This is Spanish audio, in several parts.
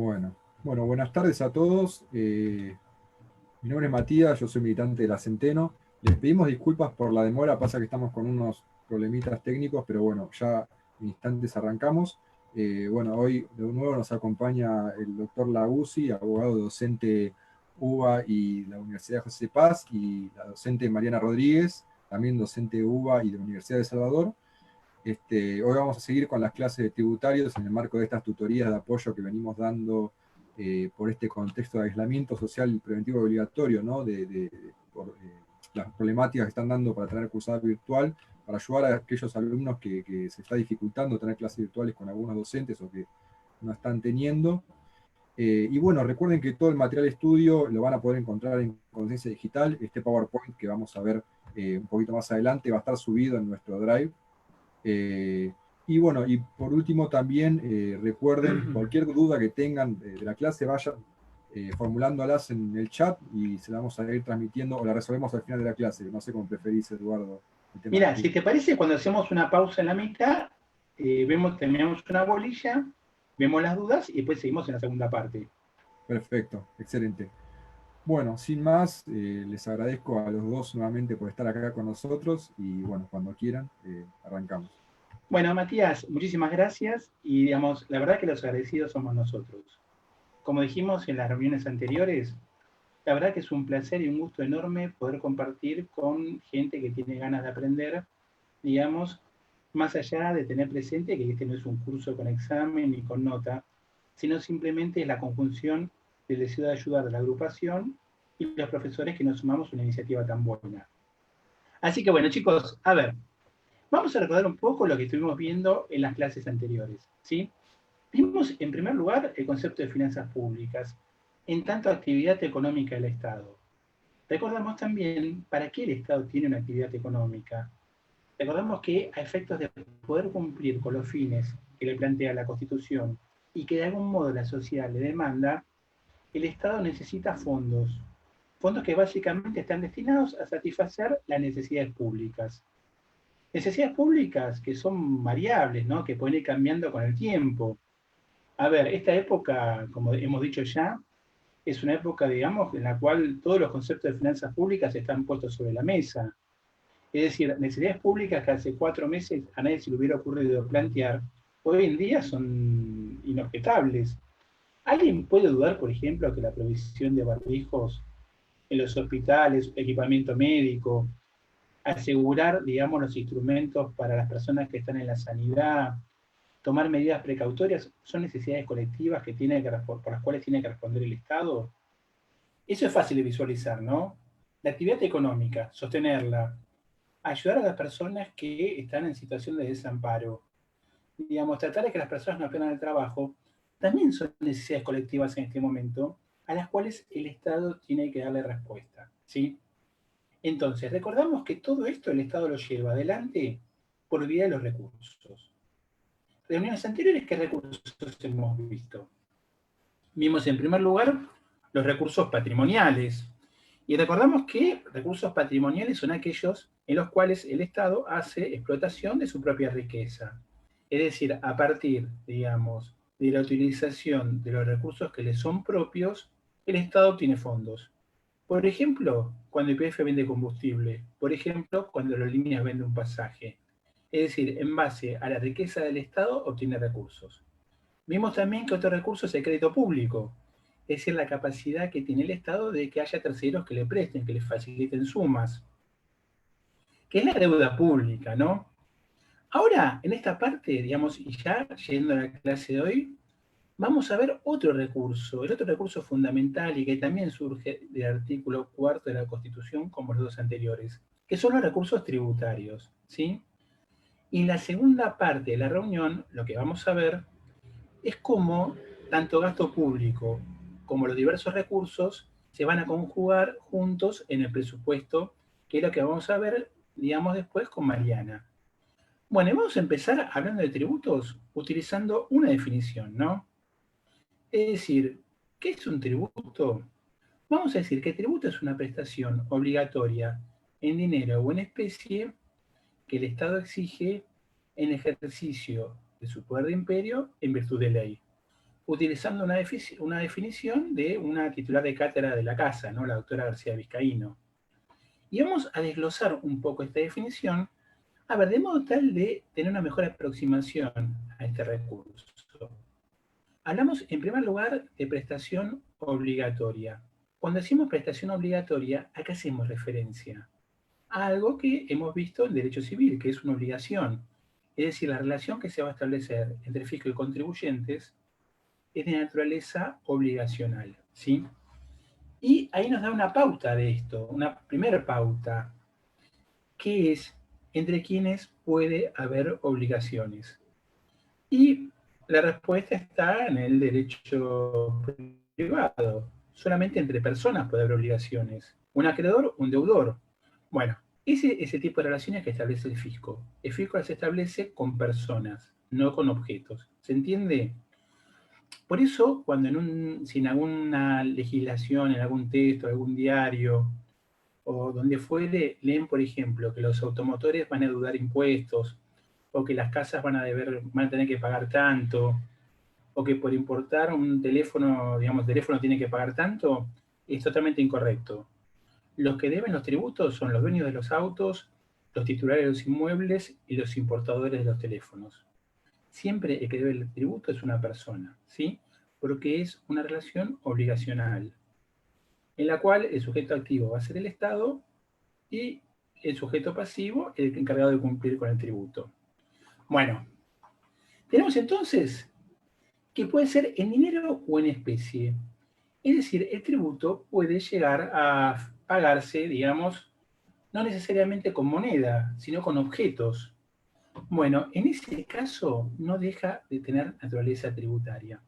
Bueno, bueno, buenas tardes a todos. Mi nombre es Matías, yo soy militante de la Centeno. Les pedimos disculpas por la demora, pasa que estamos con unos problemitas técnicos, pero bueno, ya en instantes arrancamos. Bueno, hoy de nuevo nos acompaña el doctor Laguzzi, abogado docente UBA y la Universidad José Paz, y la docente Mariana Rodríguez, también docente UBA y de la Universidad de Salvador. Hoy vamos a seguir con las clases de tributarios en el marco de estas tutorías de apoyo que venimos dando por este contexto de aislamiento social preventivo obligatorio, ¿no? Por las problemáticas que están dando para tener cursada virtual, para ayudar a aquellos alumnos que se está dificultando tener clases virtuales con algunos docentes o que no están teniendo. Y bueno, recuerden que todo el material de estudio lo van a poder encontrar en Conciencia Digital. Este PowerPoint que vamos a ver un poquito más adelante va a estar subido en nuestro Drive. Y bueno, y por último también recuerden cualquier duda que tengan de la clase, vayan formulándolas en el chat y se la vamos a ir transmitiendo o la resolvemos al final de la clase. No sé cómo preferís, Eduardo, el tema Mira, de si te parece, cuando hacemos una pausa en la mitad, terminamos una bolilla, vemos las dudas y después seguimos en la segunda parte. Perfecto, excelente. Bueno, sin más, les agradezco a los dos nuevamente por estar acá con nosotros y bueno, cuando quieran, arrancamos. Bueno, Matías, muchísimas gracias y digamos, la verdad que los agradecidos somos nosotros. Como dijimos en las reuniones anteriores, la verdad que es un placer y un gusto enorme poder compartir con gente que tiene ganas de aprender, digamos, más allá de tener presente que este no es un curso con examen ni con nota, sino simplemente es la conjunción del deseo de ayudar a la agrupación y los profesores que nos sumamos a una iniciativa tan buena. Así que bueno, chicos, a ver, vamos a recordar un poco lo que estuvimos viendo en las clases anteriores, ¿sí? Vimos, en primer lugar, el concepto de finanzas públicas, en tanto actividad económica del Estado. Recordamos también para qué el Estado tiene una actividad económica. Recordamos que a efectos de poder cumplir con los fines que le plantea la Constitución y que de algún modo la sociedad le demanda, el Estado necesita fondos. Fondos que básicamente están destinados a satisfacer las necesidades públicas. Necesidades públicas que son variables, ¿no? Que pueden ir cambiando con el tiempo. A ver, esta época, como hemos dicho ya, es una época, digamos, en la cual todos los conceptos de finanzas públicas están puestos sobre la mesa. Es decir, necesidades públicas que hace 4 meses a nadie se le hubiera ocurrido plantear, hoy en día son inobjetables. ¿Alguien puede dudar, por ejemplo, que la provisión de barbijos en los hospitales, equipamiento médico, asegurar, digamos, los instrumentos para las personas que están en la sanidad, tomar medidas precautorias, son necesidades colectivas que por las cuales tiene que responder el Estado? Eso es fácil de visualizar, ¿no? La actividad económica, sostenerla, ayudar a las personas que están en situación de desamparo, digamos, tratar de que las personas no pierdan el trabajo, también son necesidades colectivas en este momento, a las cuales el Estado tiene que darle respuesta, ¿sí? Entonces, recordamos que todo esto el Estado lo lleva adelante por vía de los recursos. Reuniones anteriores, ¿qué recursos hemos visto? Vimos en primer lugar los recursos patrimoniales. Y recordamos que recursos patrimoniales son aquellos en los cuales el Estado hace explotación de su propia riqueza. Es decir, a partir, digamos, de la utilización de los recursos que le son propios, el Estado obtiene fondos. Por ejemplo, cuando YPF vende combustible. Por ejemplo, cuando Aerolíneas vende un pasaje. Es decir, en base a la riqueza del Estado obtiene recursos. Vimos también que otro recurso es el crédito público, es decir, la capacidad que tiene el Estado de que haya terceros que le presten, que le faciliten sumas, que es la deuda pública, ¿no? Ahora, en esta parte, digamos, y ya yendo a la clase de hoy, vamos a ver otro recurso, el otro recurso fundamental y que también surge del artículo 4 de la Constitución, como los dos anteriores, que son los recursos tributarios, ¿sí? Y en la segunda parte de la reunión, lo que vamos a ver es cómo tanto gasto público como los diversos recursos se van a conjugar juntos en el presupuesto, que es lo que vamos a ver, digamos, después con Mariana. Bueno, y vamos a empezar hablando de tributos utilizando una definición, ¿no? Es decir, ¿qué es un tributo? Vamos a decir que tributo es una prestación obligatoria en dinero o en especie que el Estado exige en ejercicio de su poder de imperio en virtud de ley. utilizando una definición de una titular de cátedra de la casa, ¿no? La doctora García Vizcaíno. Y vamos a desglosar un poco esta definición, a ver, de modo tal de tener una mejor aproximación a este recurso. Hablamos en primer lugar de prestación obligatoria. Cuando decimos prestación obligatoria, ¿a qué hacemos referencia? A algo que hemos visto en derecho civil, que es una obligación. Es decir, la relación que se va a establecer entre fisco y contribuyentes es de naturaleza obligacional, ¿sí? Y ahí nos da una pauta de esto, una primera pauta, que es entre quienes puede haber obligaciones. Y la respuesta está en el derecho privado. Solamente entre personas puede haber obligaciones. Un acreedor, un deudor. Bueno, ese tipo de relaciones que establece el fisco. El fisco las establece con personas, no con objetos. ¿Se entiende? Por eso, cuando si en alguna legislación, en algún texto, algún diario, o donde fuere, leen, por ejemplo, que los automotores van a deudar impuestos, o que las casas van a tener que pagar tanto, o que por importar un teléfono, digamos, el teléfono tiene que pagar tanto, es totalmente incorrecto. Los que deben los tributos son los dueños de los autos, los titulares de los inmuebles y los importadores de los teléfonos. Siempre el que debe el tributo es una persona, ¿sí? Porque es una relación obligacional, en la cual el sujeto activo va a ser el Estado y el sujeto pasivo el encargado de cumplir con el tributo. Bueno, tenemos entonces que puede ser en dinero o en especie. Es decir, el tributo puede llegar a pagarse, digamos, no necesariamente con moneda, sino con objetos. Bueno, en ese caso no deja de tener naturaleza tributaria.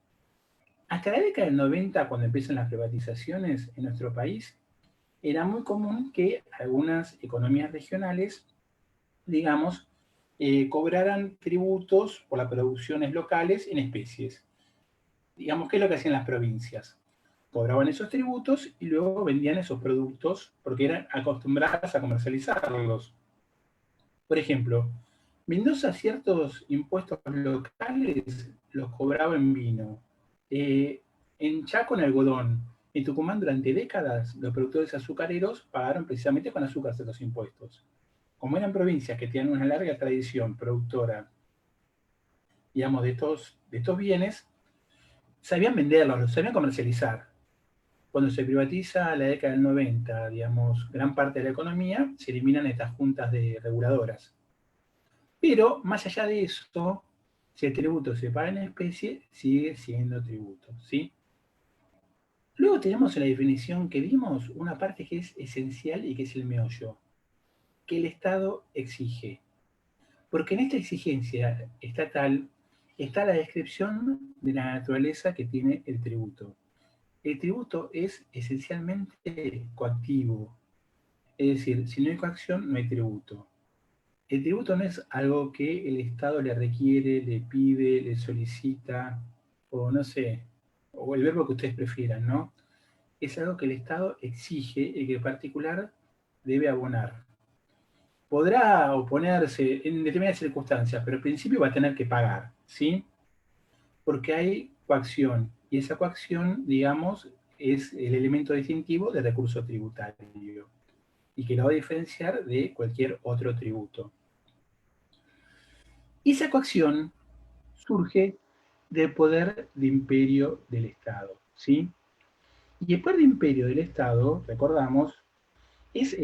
Hasta la década del 90, cuando empiezan las privatizaciones en nuestro país, era muy común que algunas economías regionales, digamos, cobraran tributos por las producciones locales en especies. Digamos, ¿qué es lo que hacían las provincias? Cobraban esos tributos y luego vendían esos productos porque eran acostumbradas a comercializarlos. Por ejemplo, Mendoza ciertos impuestos locales los cobraba en vino, en Chaco en algodón, en Tucumán durante décadas los productores azucareros pagaron precisamente con azúcar esos impuestos. Como eran provincias que tienen una larga tradición productora, digamos, de estos bienes, sabían venderlos, los sabían comercializar. Cuando se privatiza la década del 90, digamos, gran parte de la economía, se eliminan estas juntas de reguladoras. Pero, más allá de eso, si el tributo se paga en especie, sigue siendo tributo, ¿sí? Luego tenemos en la definición que vimos una parte que es esencial y que es el meollo, que el Estado exige. Porque en esta exigencia estatal está la descripción de la naturaleza que tiene el tributo. El tributo es esencialmente coactivo, es decir, si no hay coacción, no hay tributo. El tributo no es algo que el Estado le requiere, le pide, le solicita, o no sé, o el verbo que ustedes prefieran, ¿no? Es algo que el Estado exige y que en particular debe abonar. Podrá oponerse en determinadas circunstancias, pero al principio va a tener que pagar, ¿sí? Porque hay coacción, y esa coacción, digamos, es el elemento distintivo del recurso tributario, y que lo va a diferenciar de cualquier otro tributo. Y esa coacción surge del poder de imperio del Estado, ¿sí? Y el poder de imperio del Estado, recordamos, es,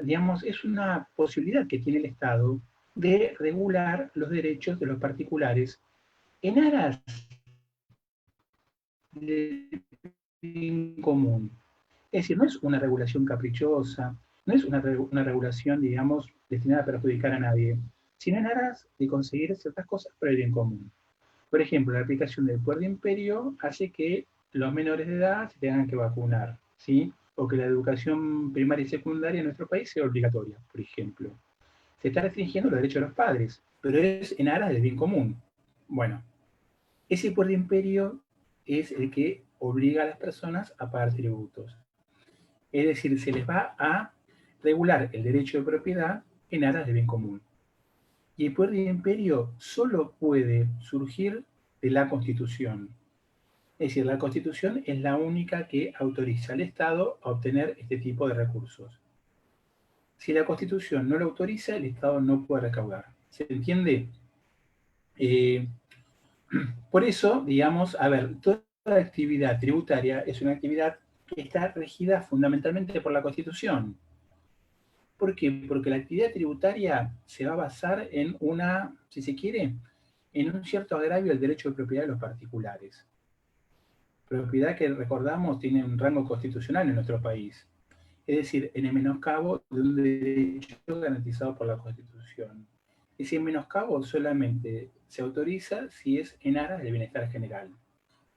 digamos, es una posibilidad que tiene el Estado de regular los derechos de los particulares en aras del bien común. Es decir, no es una regulación caprichosa, no es una regulación, digamos, destinada a perjudicar a nadie, sino en aras de conseguir ciertas cosas para el bien común. Por ejemplo, la aplicación del poder de imperio hace que los menores de edad se tengan que vacunar, ¿sí? O que la educación primaria y secundaria en nuestro país sea obligatoria, por ejemplo. Se está restringiendo los derechos de los padres, pero es en aras del bien común. Bueno, ese poder de imperio es el que obliga a las personas a pagar tributos. Es decir, se les va a regular el derecho de propiedad en aras del bien común. Y el poder de imperio solo puede surgir de la Constitución. Es decir, la Constitución es la única que autoriza al Estado a obtener este tipo de recursos. Si la Constitución no lo autoriza, el Estado no puede recaudar. ¿Se entiende? Por eso, digamos, a ver, toda la actividad tributaria es una actividad que está regida fundamentalmente por la Constitución. ¿Por qué? Porque la actividad tributaria se va a basar en una, si se quiere, en un cierto agravio al derecho de propiedad de los particulares. Propiedad que, recordamos, tiene un rango constitucional en nuestro país. Es decir, en el menoscabo de un derecho garantizado por la Constitución. Ese menoscabo solamente se autoriza si es en aras del bienestar general.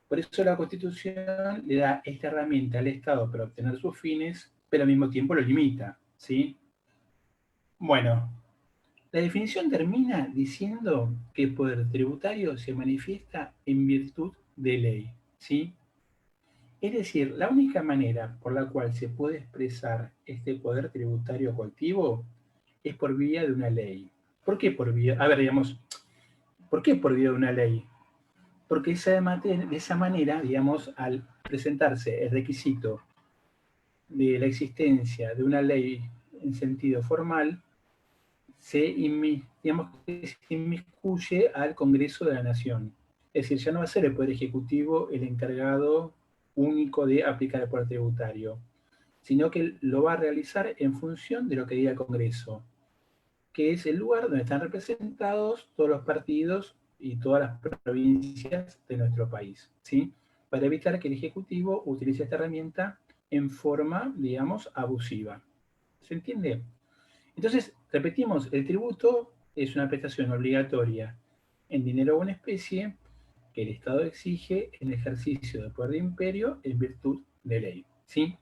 Por eso la Constitución le da esta herramienta al Estado para obtener sus fines, pero al mismo tiempo lo limita, ¿sí? Bueno, la definición termina diciendo que el poder tributario se manifiesta en virtud de ley, ¿sí? Es decir, la única manera por la cual se puede expresar este poder tributario colectivo es por vía de una ley. ¿Por qué por vía? A ver, digamos, ¿por qué por vía de una ley? Porque de esa manera, digamos, al presentarse el requisito de la existencia de una ley en sentido formal, digamos, que se inmiscuye al Congreso de la Nación. Es decir, ya no va a ser el Poder Ejecutivo el encargado único de aplicar el poder tributario, sino que lo va a realizar en función de lo que diga el Congreso, que es el lugar donde están representados todos los partidos y todas las provincias de nuestro país, ¿sí? Para evitar que el Ejecutivo utilice esta herramienta en forma, digamos, abusiva. ¿Se entiende? Entonces, repetimos, el tributo es una prestación obligatoria en dinero o en especie que el Estado exige en ejercicio de poder de imperio en virtud de ley, ¿sí?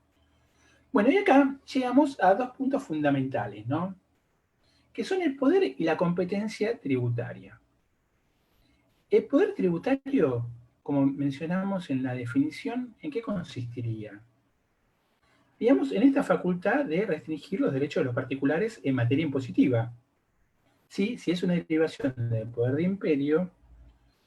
Bueno, y acá llegamos a dos puntos fundamentales, ¿no? Que son el poder y la competencia tributaria. El poder tributario, como mencionamos en la definición, ¿en qué consistiría? Digamos, en esta facultad de restringir los derechos de los particulares en materia impositiva. Sí, si es una derivación del poder de imperio,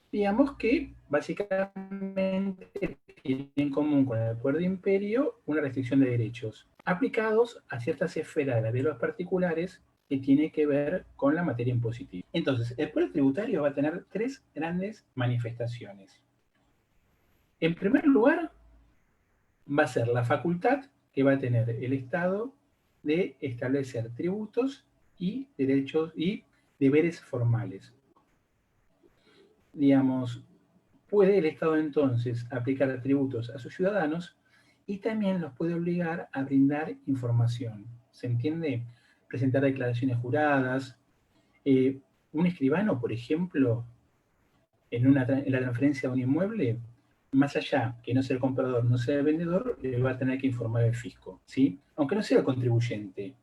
digamos que básicamente tiene en común con el poder de imperio una restricción de derechos aplicados a ciertas esferas de la vida de los particulares que tiene que ver con la materia impositiva. Entonces, el poder tributario va a tener tres grandes manifestaciones. En primer lugar, va a ser la facultad que va a tener el Estado de establecer tributos y derechos y deberes formales. Digamos, puede el Estado entonces aplicar tributos a sus ciudadanos y también los puede obligar a brindar información. ¿Se entiende? Presentar declaraciones juradas. Un escribano, por ejemplo, en la transferencia de un inmueble, más allá que no sea el comprador, no sea el vendedor, le va a tener que informar al fisco, ¿sí? Aunque no sea el contribuyente.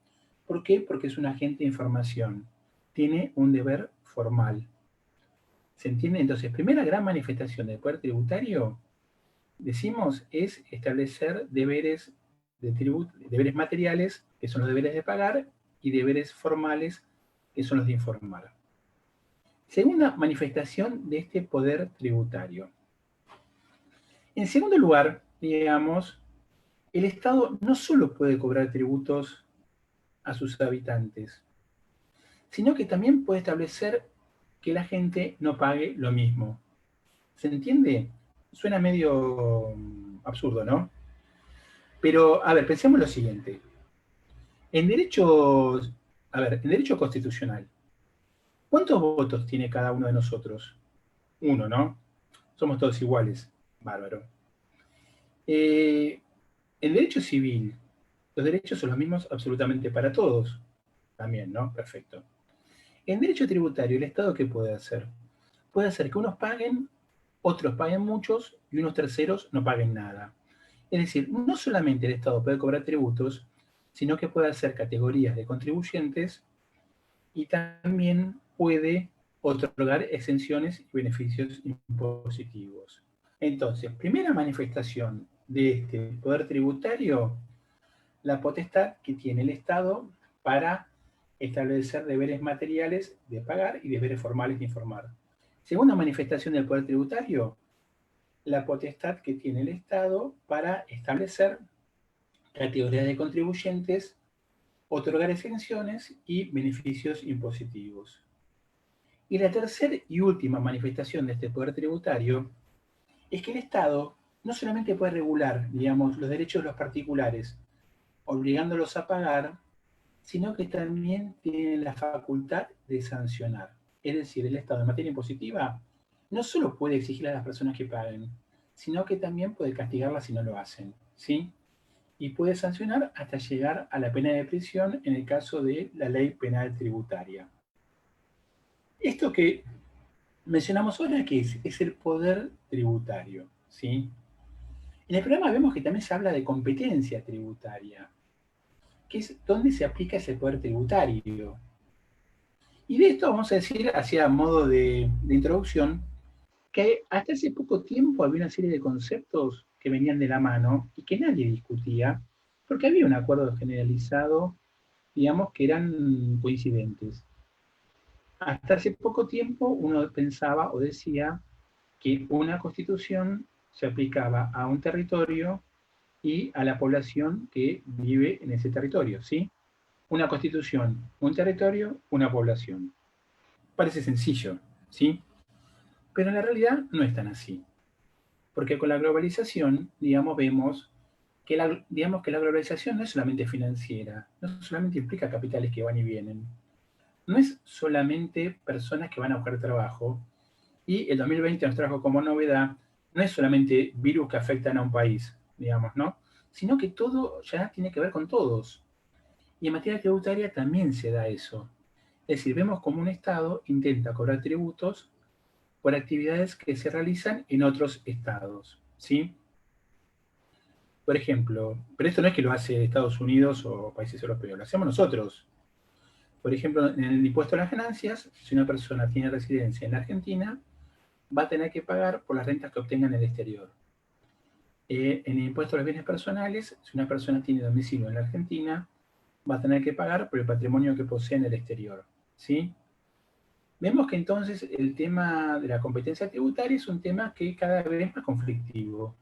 ¿Por qué? Porque es un agente de información. Tiene un deber formal. ¿Se entiende? Entonces, primera gran manifestación del poder tributario, decimos, es establecer deberes deberes materiales, que son los deberes de pagar, y deberes formales, que son los de informar. Segunda manifestación de este poder tributario. En segundo lugar, digamos, el Estado no solo puede cobrar tributos a sus habitantes, sino que también puede establecer que la gente no pague lo mismo. ¿Se entiende? Suena medio absurdo, ¿no? Pero, a ver, pensemos lo siguiente. En derecho, en derecho constitucional, ¿cuántos votos tiene cada uno de nosotros? Uno, ¿no? Somos todos iguales. Bárbaro. En derecho civil, los derechos son los mismos absolutamente para todos. También, ¿no? Perfecto. En derecho tributario, ¿el Estado qué puede hacer? Puede hacer que unos paguen, otros paguen muchos y unos terceros no paguen nada. Es decir, no solamente el Estado puede cobrar tributos, sino que puede hacer categorías de contribuyentes y también puede otorgar exenciones y beneficios impositivos. Entonces, primera manifestación de este poder tributario, la potestad que tiene el Estado para establecer deberes materiales de pagar y deberes formales de informar. Segunda manifestación del poder tributario, la potestad que tiene el Estado para establecer categorías de contribuyentes, otorgar exenciones y beneficios impositivos. Y la tercera y última manifestación de este poder tributario es que el Estado no solamente puede regular, digamos, los derechos de los particulares, obligándolos a pagar, sino que también tiene la facultad de sancionar. Es decir, el Estado en materia impositiva no solo puede exigir a las personas que paguen, sino que también puede castigarlas si no lo hacen, ¿sí? Y puede sancionar hasta llegar a la pena de prisión en el caso de la ley penal tributaria. Esto que mencionamos ahora, ¿qué es? Es el poder tributario, ¿sí? En el programa vemos que también se habla de competencia tributaria, que es donde se aplica ese poder tributario. Y de esto vamos a decir, hacia modo de introducción, que hasta hace poco tiempo había una serie de conceptos que venían de la mano y que nadie discutía, porque había un acuerdo generalizado, digamos, que eran coincidentes. Hasta hace poco tiempo uno pensaba o decía que una constitución se aplicaba a un territorio y a la población que vive en ese territorio, ¿sí? Una constitución, un territorio, una población. Parece sencillo, ¿sí? Pero en la realidad no es tan así. Porque con la globalización, digamos, vemos que digamos que la globalización no es solamente financiera, no solamente implica capitales que van y vienen, no es solamente personas que van a buscar trabajo, y el 2020 nos trajo como novedad, no es solamente virus que afectan a un país, digamos, ¿no? Sino que todo ya tiene que ver con todos. Y en materia tributaria también se da eso. Es decir, vemos como un Estado intenta cobrar tributos por actividades que se realizan en otros estados, ¿sí? Por ejemplo, pero esto no es que lo hace Estados Unidos o países europeos, lo hacemos nosotros. Por ejemplo, en el impuesto a las ganancias, si una persona tiene residencia en la Argentina, va a tener que pagar por las rentas que obtenga en el exterior. En el impuesto a los bienes personales, si una persona tiene domicilio en la Argentina, va a tener que pagar por el patrimonio que posee en el exterior, ¿sí? Vemos que entonces el tema de la competencia tributaria es un tema que cada vez es más conflictivo,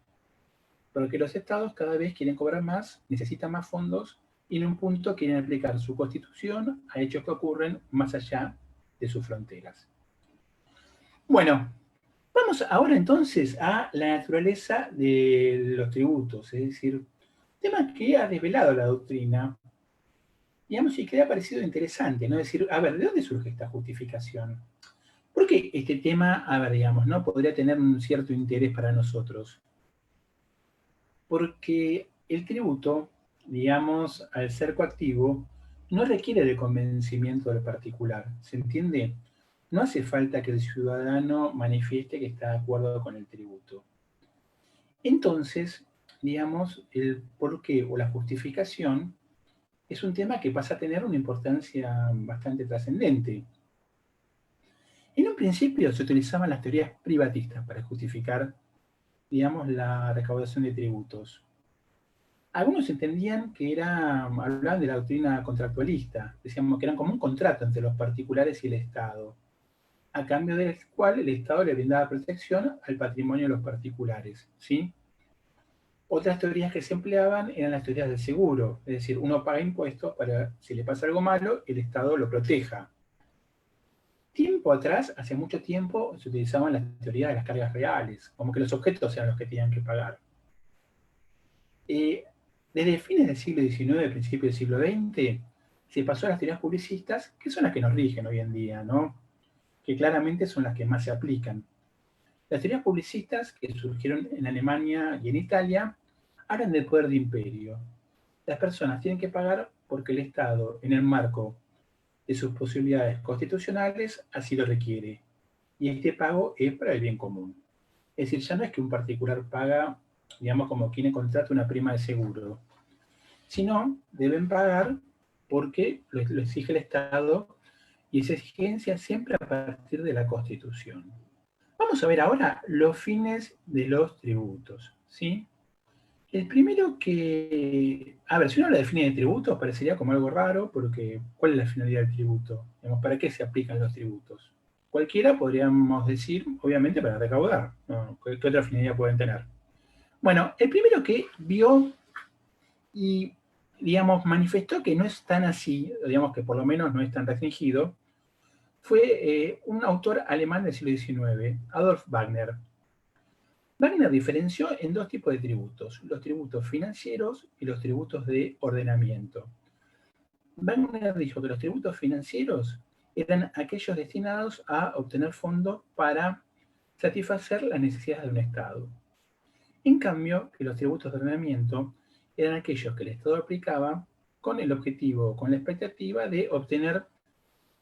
porque los estados cada vez quieren cobrar más, necesitan más fondos y en un punto quieren aplicar su constitución a hechos que ocurren más allá de sus fronteras. Bueno, vamos ahora entonces a la naturaleza de los tributos, es decir, tema que ha desvelado la doctrina, digamos, y que le ha parecido interesante, ¿no? Es decir, a ver, ¿de dónde surge esta justificación? ¿Por qué este tema, a ver, digamos, ¿no? Podría tener un cierto interés para nosotros? Porque el tributo, digamos, al ser coactivo, no requiere de convencimiento del particular, ¿se entiende? No hace falta que el ciudadano manifieste que está de acuerdo con el tributo. Entonces, digamos, el porqué o la justificación es un tema que pasa a tener una importancia bastante trascendente. En un principio se utilizaban las teorías privatistas para justificar, digamos, la recaudación de tributos. Algunos entendían que hablaban de la doctrina contractualista, decíamos que eran como un contrato entre los particulares y el Estado, a cambio del cual el Estado le brindaba protección al patrimonio de los particulares, ¿sí? Otras teorías que se empleaban eran las teorías del seguro, es decir, uno paga impuestos para, si le pasa algo malo, el Estado lo proteja. Tiempo atrás, hace mucho tiempo, se utilizaban las teorías de las cargas reales, como que los objetos eran los que tenían que pagar. Desde fines del siglo XIX, principios del siglo XX, se pasó a las teorías publicistas, que son las que nos rigen hoy en día, ¿no? Que claramente son las que más se aplican. Las teorías publicistas, que surgieron en Alemania y en Italia, hablan del poder de imperio. Las personas tienen que pagar porque el Estado, en el marco de sus posibilidades constitucionales, así lo requiere. Y este pago es para el bien común. Es decir, ya no es que un particular paga, digamos, como quien contrata una prima de seguro, sino deben pagar porque lo exige el Estado y esa exigencia siempre a partir de la Constitución. Vamos a ver ahora los fines de los tributos, ¿sí? El primero que, a ver, si uno habla de fines de tributos parecería como algo raro, porque ¿cuál es la finalidad del tributo? Digamos, ¿para qué se aplican los tributos? cualquiera podríamos decir, obviamente, para recaudar, ¿no? ¿Qué otra finalidad pueden tener? Bueno, el primero que vio y, digamos, manifestó que no es tan así, digamos que por lo menos no es tan restringido, fue un autor alemán del siglo XIX, Adolf Wagner. Wagner diferenció en dos tipos de tributos, los tributos financieros y los tributos de ordenamiento. Wagner dijo que los tributos financieros eran aquellos destinados a obtener fondos para satisfacer las necesidades de un Estado. En cambio, que los tributos de ordenamiento eran aquellos que el Estado aplicaba con el objetivo, con la expectativa de obtener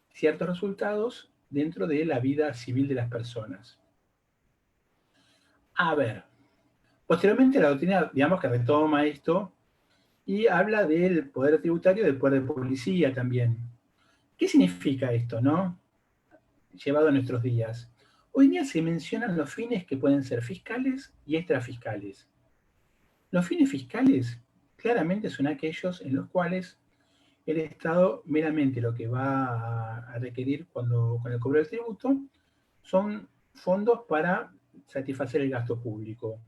ciertos resultados dentro de la vida civil de las personas. A ver, posteriormente la doctrina, digamos que retoma esto y habla del poder tributario, del poder de policía también. ¿Qué significa esto, no? Llevado a nuestros días. Hoy día se mencionan los fines que pueden ser fiscales y extrafiscales. Los fines fiscales claramente son aquellos en los cuales el Estado meramente lo que va a requerir con el cobro del tributo son fondos para satisfacer el gasto público.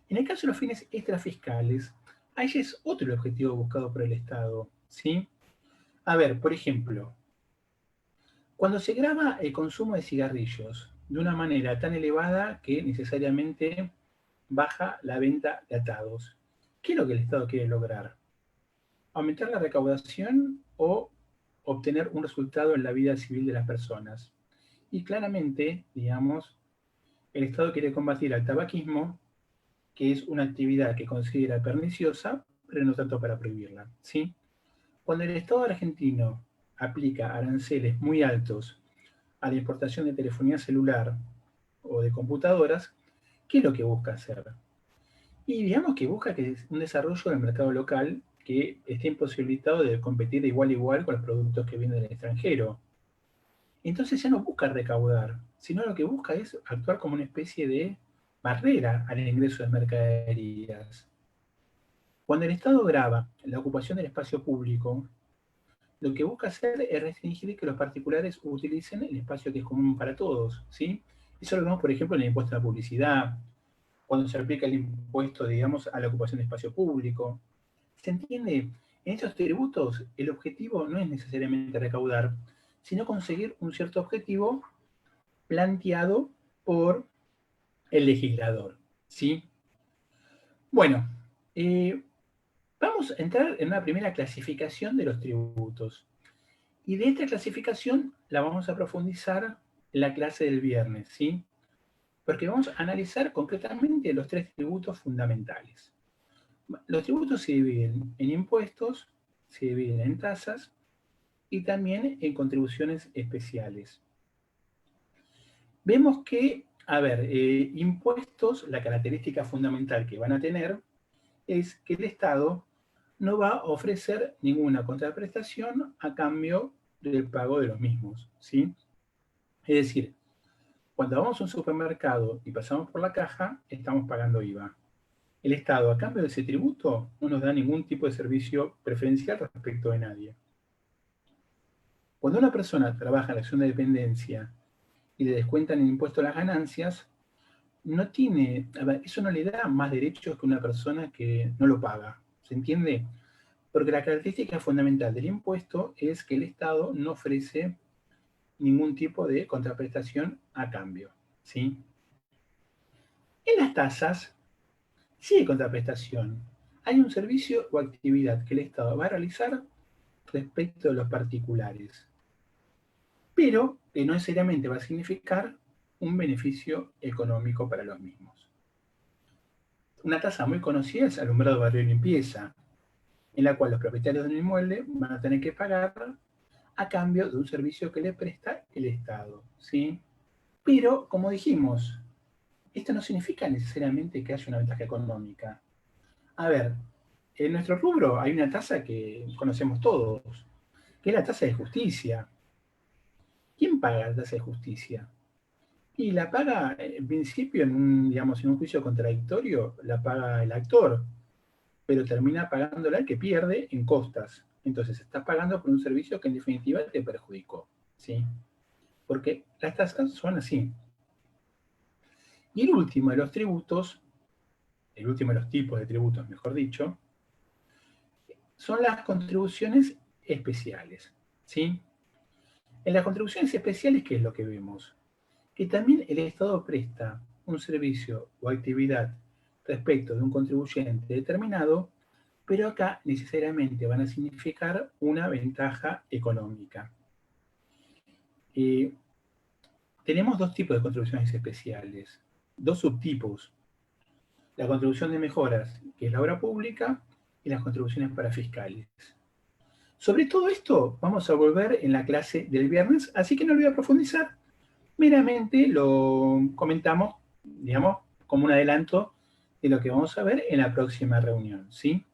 En el caso de los fines extrafiscales, ahí es otro el objetivo buscado por el Estado, ¿sí? A ver, por ejemplo, cuando se grava el consumo de cigarrillos de una manera tan elevada que necesariamente baja la venta de atados, ¿qué es lo que el Estado quiere lograr? ¿Aumentar la recaudación o obtener un resultado en la vida civil de las personas? Y claramente, digamos, el Estado quiere combatir al tabaquismo, que es una actividad que considera perniciosa, pero no tanto para prohibirla, ¿sí? Cuando el Estado argentino aplica aranceles muy altos a la importación de telefonía celular o de computadoras, ¿qué es lo que busca hacer? Y digamos que busca que un desarrollo del mercado local que esté imposibilitado de competir de igual a igual con los productos que vienen del extranjero. Entonces ya no busca recaudar, sino lo que busca es actuar como una especie de barrera al ingreso de mercaderías. Cuando el Estado grava la ocupación del espacio público, lo que busca hacer es restringir que los particulares utilicen el espacio que es común para todos, ¿sí? Eso lo vemos, por ejemplo, en el impuesto a la publicidad, cuando se aplica el impuesto, digamos, a la ocupación de espacio público. ¿Se entiende? En estos tributos, el objetivo no es necesariamente recaudar, sino conseguir un cierto objetivo planteado por el legislador, ¿sí? Bueno, vamos a entrar en una primera clasificación de los tributos. Y de esta clasificación la vamos a profundizar en la clase del viernes, ¿sí? Porque vamos a analizar concretamente los tres tributos fundamentales. Los tributos se dividen en impuestos, se dividen en tasas y también en contribuciones especiales. Vemos que, a ver, impuestos, la característica fundamental que van a tener es que el Estado no va a ofrecer ninguna contraprestación a cambio del pago de los mismos, ¿sí? Es decir, cuando vamos a un supermercado y pasamos por la caja, estamos pagando IVA. El Estado, a cambio de ese tributo, no nos da ningún tipo de servicio preferencial respecto de nadie. Cuando una persona trabaja en la acción de dependencia y le descuentan el impuesto a las ganancias, no tiene, a ver, eso no le da más derechos que una persona que no lo paga. ¿Se entiende? Porque la característica fundamental del impuesto es que el Estado no ofrece ningún tipo de contraprestación a cambio, ¿sí? En las tasas, sí hay contraprestación. Hay un servicio o actividad que el Estado va a realizar respecto de los particulares, pero que no necesariamente va a significar un beneficio económico para los mismos. Una tasa muy conocida es alumbrado, barrio y limpieza, en la cual los propietarios de un inmueble van a tener que pagar a cambio de un servicio que le presta el Estado, ¿sí? Pero, como dijimos, esto no significa necesariamente que haya una ventaja económica. A ver, en nuestro rubro hay una tasa que conocemos todos, que es la tasa de justicia. ¿Quién paga la tasa de justicia? Y la paga, en principio, digamos, en un juicio contradictorio, la paga el actor, pero termina pagándola el que pierde en costas. Entonces, estás pagando por un servicio que en definitiva te perjudicó, ¿sí? porque las tasas son así. Y el último de los tributos, el último de los tipos de tributos, mejor dicho, son las contribuciones especiales, ¿sí? En las contribuciones especiales, ¿qué es lo que vemos? Que también el Estado presta un servicio o actividad respecto de un contribuyente determinado, pero acá necesariamente van a significar una ventaja económica. Tenemos dos tipos de contribuciones especiales, dos subtipos. La contribución de mejoras, que es la obra pública, y las contribuciones para fiscales. Sobre todo esto vamos a volver en la clase del viernes, así que no lo voy a profundizar. Meramente lo comentamos, digamos, como un adelanto de lo que vamos a ver en la próxima reunión, ¿sí?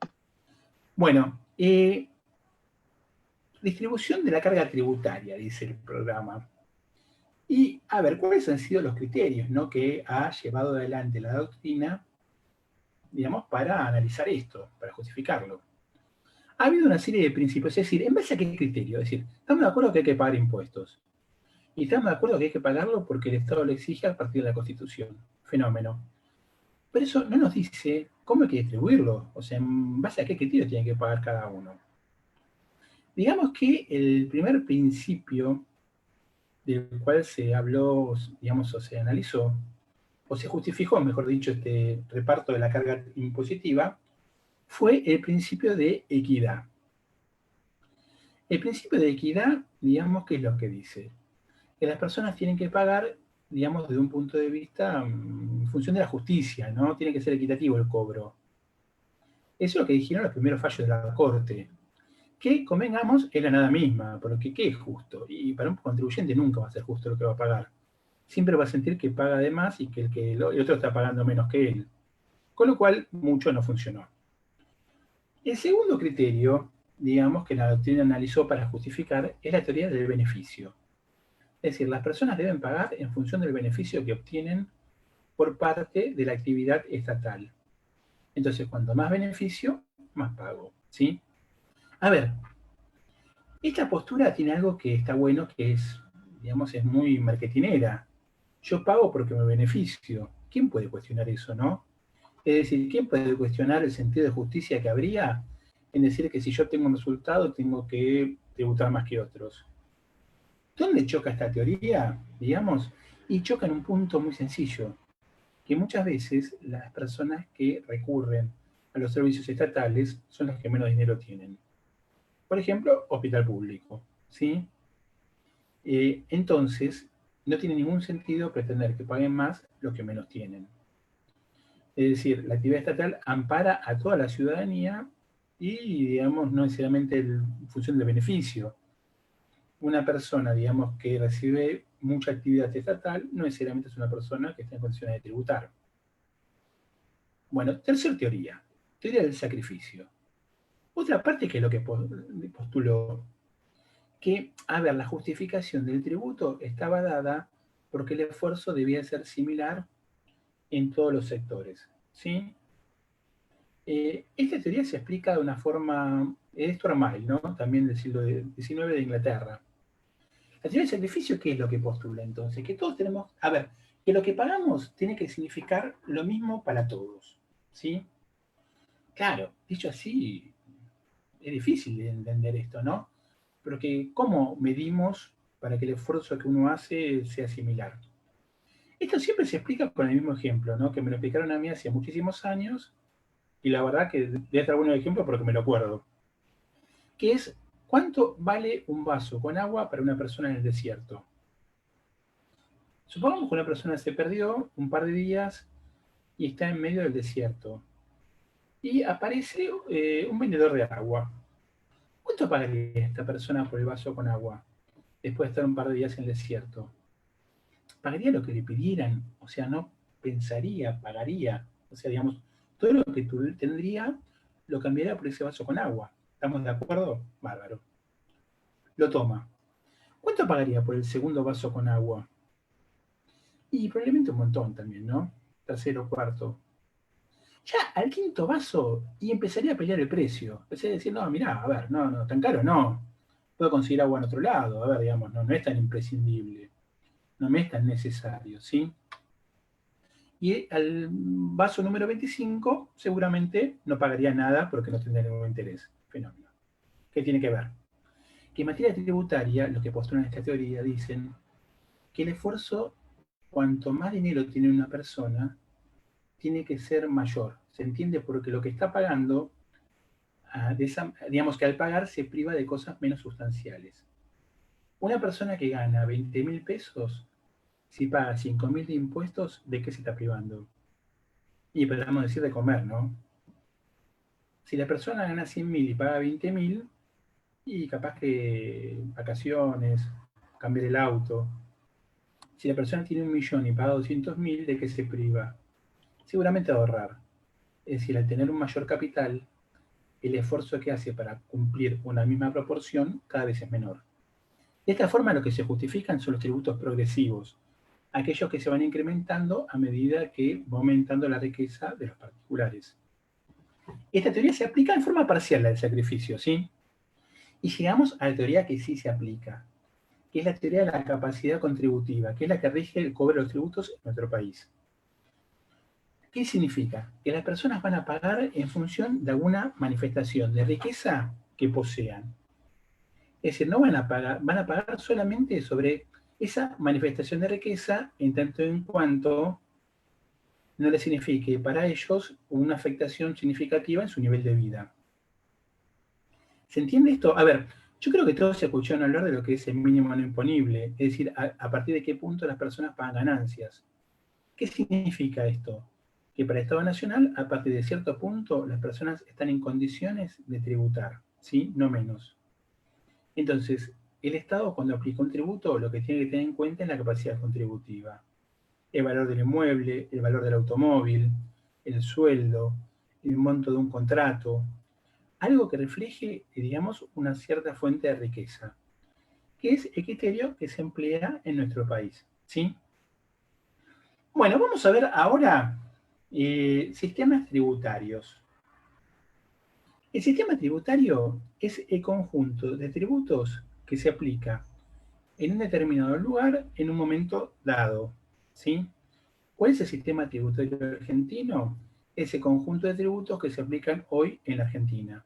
Bueno, distribución de la carga tributaria, dice el programa. Y a ver, ¿cuáles han sido los criterios, ¿no?, que ha llevado adelante la doctrina, digamos, para analizar esto, para justificarlo? Ha habido una serie de principios, es decir, ¿en base a qué criterio? Es decir, estamos de acuerdo que hay que pagar impuestos. Y estamos de acuerdo que hay que pagarlo porque el Estado lo exige a partir de la Constitución. Fenómeno. Pero eso no nos dice cómo hay que distribuirlo, o sea, en base a qué criterio tiene que pagar cada uno. Digamos que el primer principio del cual se habló, digamos, o se analizó, o se justificó, mejor dicho, este reparto de la carga impositiva, fue el principio de equidad. El principio de equidad, digamos, ¿qué es lo que dice? Que las personas tienen que pagar, digamos, desde un punto de vista en función de la justicia, ¿no? Tiene que ser equitativo el cobro. Eso es lo que dijeron los primeros fallos de la Corte. Que, convengamos, es la nada misma, porque ¿qué es justo? Y para un contribuyente nunca va a ser justo lo que va a pagar. Siempre va a sentir que paga de más y que el otro está pagando menos que él. Con lo cual, mucho no funcionó. El segundo criterio, digamos, que la doctrina analizó para justificar, es la teoría del beneficio. Es decir, las personas deben pagar en función del beneficio que obtienen por parte de la actividad estatal. Entonces, cuanto más beneficio, más pago, ¿sí? A ver, esta postura tiene algo que está bueno, que es, digamos, es muy marketinera. Yo pago porque me beneficio. ¿Quién puede cuestionar eso, no? Es decir, ¿quién puede cuestionar el sentido de justicia que habría en decir que si yo tengo un resultado tengo que tributar más que otros? ¿Dónde choca esta teoría? Digamos, y choca en un punto muy sencillo, que muchas veces las personas que recurren a los servicios estatales son las que menos dinero tienen. Por ejemplo, hospital público, ¿sí? Entonces, no tiene ningún sentido pretender que paguen más los que menos tienen. Es decir, la actividad estatal ampara a toda la ciudadanía y, digamos, no necesariamente en función del beneficio. Una persona, digamos, que recibe mucha actividad estatal no necesariamente es una persona que esté en condiciones de tributar. Bueno, tercera teoría, teoría del sacrificio. Otra parte que es lo que postuló, que, a ver, la justificación del tributo estaba dada porque el esfuerzo debía ser similar en todos los sectores, ¿sí? Esta teoría se explica de una forma, es Miles, ¿no? También del siglo XIX de Inglaterra. La teoría del sacrificio, ¿qué es lo que postula entonces? Que todos tenemos, a ver, que lo que pagamos tiene que significar lo mismo para todos, ¿sí? Claro, dicho así, es difícil de entender esto, ¿no? Pero que, ¿cómo medimos para que el esfuerzo que uno hace sea similar? Esto siempre se explica con el mismo ejemplo, ¿no? Que me lo explicaron a mí hace muchísimos años, y la verdad que debe estar bueno el ejemplo porque me lo acuerdo. Que es, ¿cuánto vale un vaso con agua para una persona en el desierto? Supongamos que una persona se perdió un par de días y está en medio del desierto. Y aparece un vendedor de agua. ¿Cuánto pagaría esta persona por el vaso con agua después de estar un par de días en el desierto? Pagaría lo que le pidieran, o sea, no pensaría, pagaría. O sea, digamos, todo lo que tú tendría lo cambiaría por ese vaso con agua. ¿Estamos de acuerdo? Bárbaro. Lo toma. ¿Cuánto pagaría por el segundo vaso con agua? Y probablemente un montón también, ¿no? Tercero, cuarto. Ya al quinto vaso y empezaría a pelear el precio. Empecé a decir, no, mirá, a ver, no, tan caro no. Puedo conseguir agua en otro lado, a ver, digamos, no es tan imprescindible. no me es tan necesario, ¿sí? Y al vaso número 25 seguramente no pagaría nada porque no tendría ningún interés. Fenómeno. ¿Qué tiene que ver? Que en materia tributaria, los que postulan esta teoría dicen que el esfuerzo, cuanto más dinero tiene una persona, tiene que ser mayor. ¿Se entiende? Porque lo que está pagando, digamos que al pagar se priva de cosas menos sustanciales. Una persona que gana 20.000 pesos, si paga 5.000 de impuestos, ¿de qué se está privando? Y podríamos decir de comer, ¿no? Si la persona gana 100.000 y paga 20.000, y capaz que vacaciones, cambiar el auto. Si la persona tiene 1.000.000 y paga 200.000, ¿de qué se priva? Seguramente ahorrar. Es decir, al tener un mayor capital, el esfuerzo que hace para cumplir una misma proporción cada vez es menor. De esta forma, lo que se justifican son los tributos progresivos, aquellos que se van incrementando a medida que va aumentando la riqueza de los particulares. Esta teoría se aplica en forma parcial al sacrificio, ¿sí? Y llegamos a la teoría que sí se aplica, que es la teoría de la capacidad contributiva, que es la que rige el cobro de los tributos en nuestro país. ¿Qué significa? Que las personas van a pagar en función de alguna manifestación de riqueza que posean. Es decir, no van a pagar solamente sobre esa manifestación de riqueza en tanto en cuanto no les signifique para ellos una afectación significativa en su nivel de vida. ¿Se entiende esto? A ver, yo creo que todos se escucharon hablar de lo que es el mínimo no imponible, es decir, a partir de qué punto las personas pagan ganancias. ¿Qué significa esto? Que para el Estado Nacional, a partir de cierto punto, las personas están en condiciones de tributar, ¿sí? No menos. Entonces, el Estado, cuando aplica un tributo, lo que tiene que tener en cuenta es la capacidad contributiva. El valor del inmueble, el valor del automóvil, el sueldo, el monto de un contrato, algo que refleje, digamos, una cierta fuente de riqueza, que es el criterio que se emplea en nuestro país, ¿sí? Bueno, vamos a ver ahora sistemas tributarios. El sistema tributario es el conjunto de tributos que se aplica en un determinado lugar en un momento dado, ¿sí? ¿Cuál es el sistema tributario argentino? Ese conjunto de tributos que se aplican hoy en la Argentina.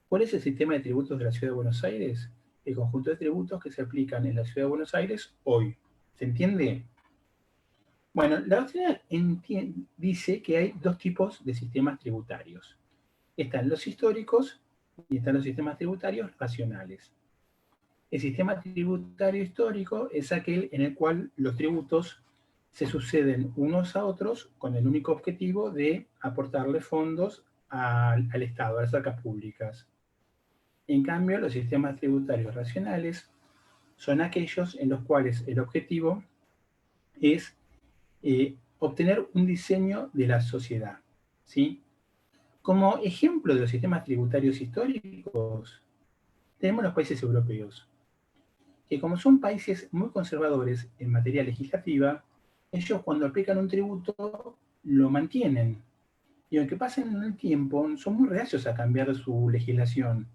¿Cuál es el sistema de tributos de la Ciudad de Buenos Aires? El conjunto de tributos que se aplican en la Ciudad de Buenos Aires hoy. ¿Se entiende? Bueno, la doctrina dice que hay dos tipos de sistemas tributarios. Están los históricos y están los sistemas tributarios racionales. El sistema tributario histórico es aquel en el cual los tributos se suceden unos a otros con el único objetivo de aportarle fondos al Estado, a las arcas públicas. En cambio, los sistemas tributarios racionales son aquellos en los cuales el objetivo es obtener un diseño de la sociedad, ¿sí? Como ejemplo de los sistemas tributarios históricos, tenemos los países europeos, que como son países muy conservadores en materia legislativa, ellos cuando aplican un tributo lo mantienen. Y aunque pasen el tiempo, son muy reacios a cambiar su legislación.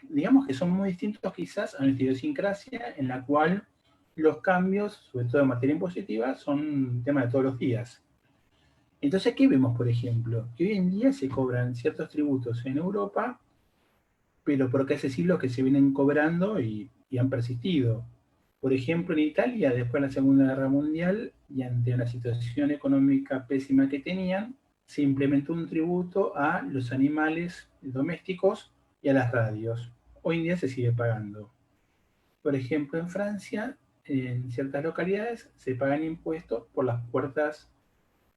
Digamos que son muy distintos quizás a nuestra idiosincrasia, en la cual los cambios, sobre todo en materia impositiva, son un tema de todos los días. Entonces, ¿qué vemos, por ejemplo? Que hoy en día se cobran ciertos tributos en Europa, pero porque hace siglos que se vienen cobrando y han persistido. Por ejemplo, en Italia, después de la Segunda Guerra Mundial, y ante la situación económica pésima que tenían, se implementó un tributo a los animales domésticos y a las radios. Hoy en día se sigue pagando. Por ejemplo, en Francia, en ciertas localidades, se pagan impuestos por las puertas,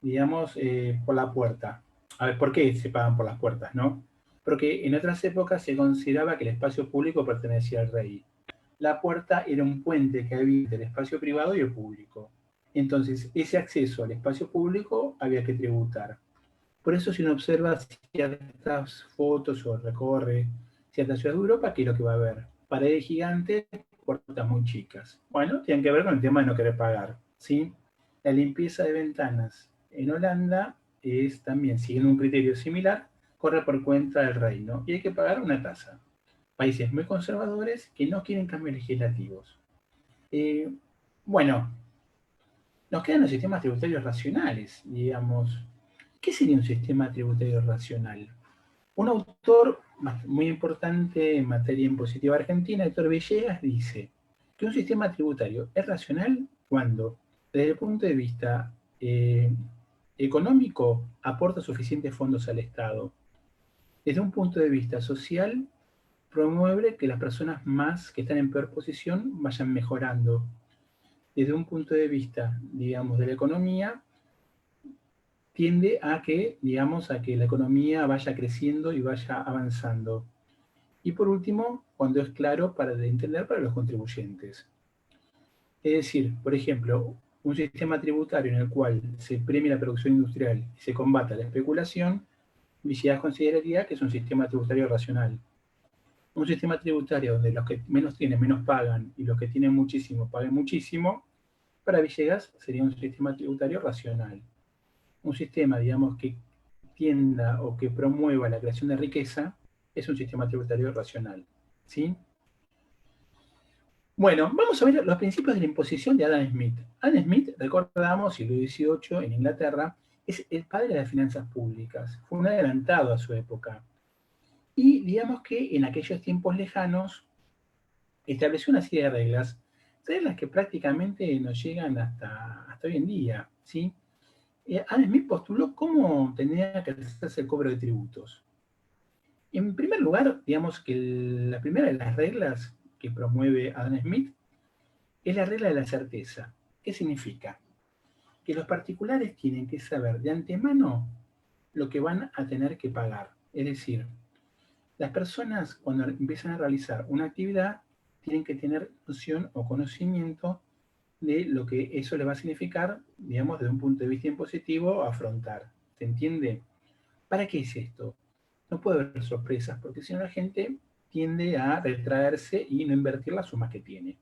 digamos, por la puerta. A ver, ¿por qué se pagan por las puertas, no? Porque en otras épocas se consideraba que el espacio público pertenecía al rey. La puerta era un puente que había entre el espacio privado y el público. Entonces, ese acceso al espacio público había que tributar. Por eso, si uno observa ciertas fotos o recorre ciertas ciudades de Europa, ¿qué es lo que va a ver? Paredes gigantes, puertas muy chicas. Bueno, tienen que ver con el tema de no querer pagar, ¿sí? La limpieza de ventanas en Holanda es también, siguiendo un criterio similar, corre por cuenta del reino y hay que pagar una tasa. Países muy conservadores que no quieren cambios legislativos. Eh, bueno, nos quedan los sistemas tributarios racionales, digamos. ¿Qué sería un sistema tributario racional? Un autor muy importante en materia impositiva argentina, Héctor Villegas, dice que un sistema tributario es racional cuando, desde el punto de vista económico, aporta suficientes fondos al Estado. Desde un punto de vista social, promueve que las personas más que están en peor posición vayan mejorando. Desde un punto de vista, digamos, de la economía, tiende a que, digamos, a que la economía vaya creciendo y vaya avanzando. Y por último, cuando es claro para de entender para los contribuyentes. Es decir, por ejemplo, un sistema tributario en el cual se premie la producción industrial y se combata la especulación, Villegas consideraría que es un sistema tributario racional. Un sistema tributario donde los que menos tienen menos pagan y los que tienen muchísimo paguen muchísimo, para Villegas sería un sistema tributario racional. Un sistema, digamos, que tienda o que promueva la creación de riqueza es un sistema tributario racional. ¿Sí? Bueno, vamos a ver los principios de la imposición de Adam Smith. Adam Smith, recordamos, siglo XVIII en Inglaterra, es el padre de las finanzas públicas. Fue un adelantado a su época. Y digamos que en aquellos tiempos lejanos estableció una serie de reglas que prácticamente nos llegan hasta hoy en día. ¿Sí? Adam Smith postuló cómo tendría que hacerse el cobro de tributos. En primer lugar, digamos que la primera de las reglas que promueve Adam Smith es la regla de la certeza. ¿Qué significa? Que los particulares tienen que saber de antemano lo que van a tener que pagar. Es decir, las personas cuando empiezan a realizar una actividad tienen que tener noción o conocimiento de lo que eso les va a significar, digamos, desde un punto de vista impositivo, afrontar. ¿Se entiende? ¿Para qué es esto? No puede haber sorpresas, porque si no la gente tiende a retraerse y no invertir las sumas que tiene.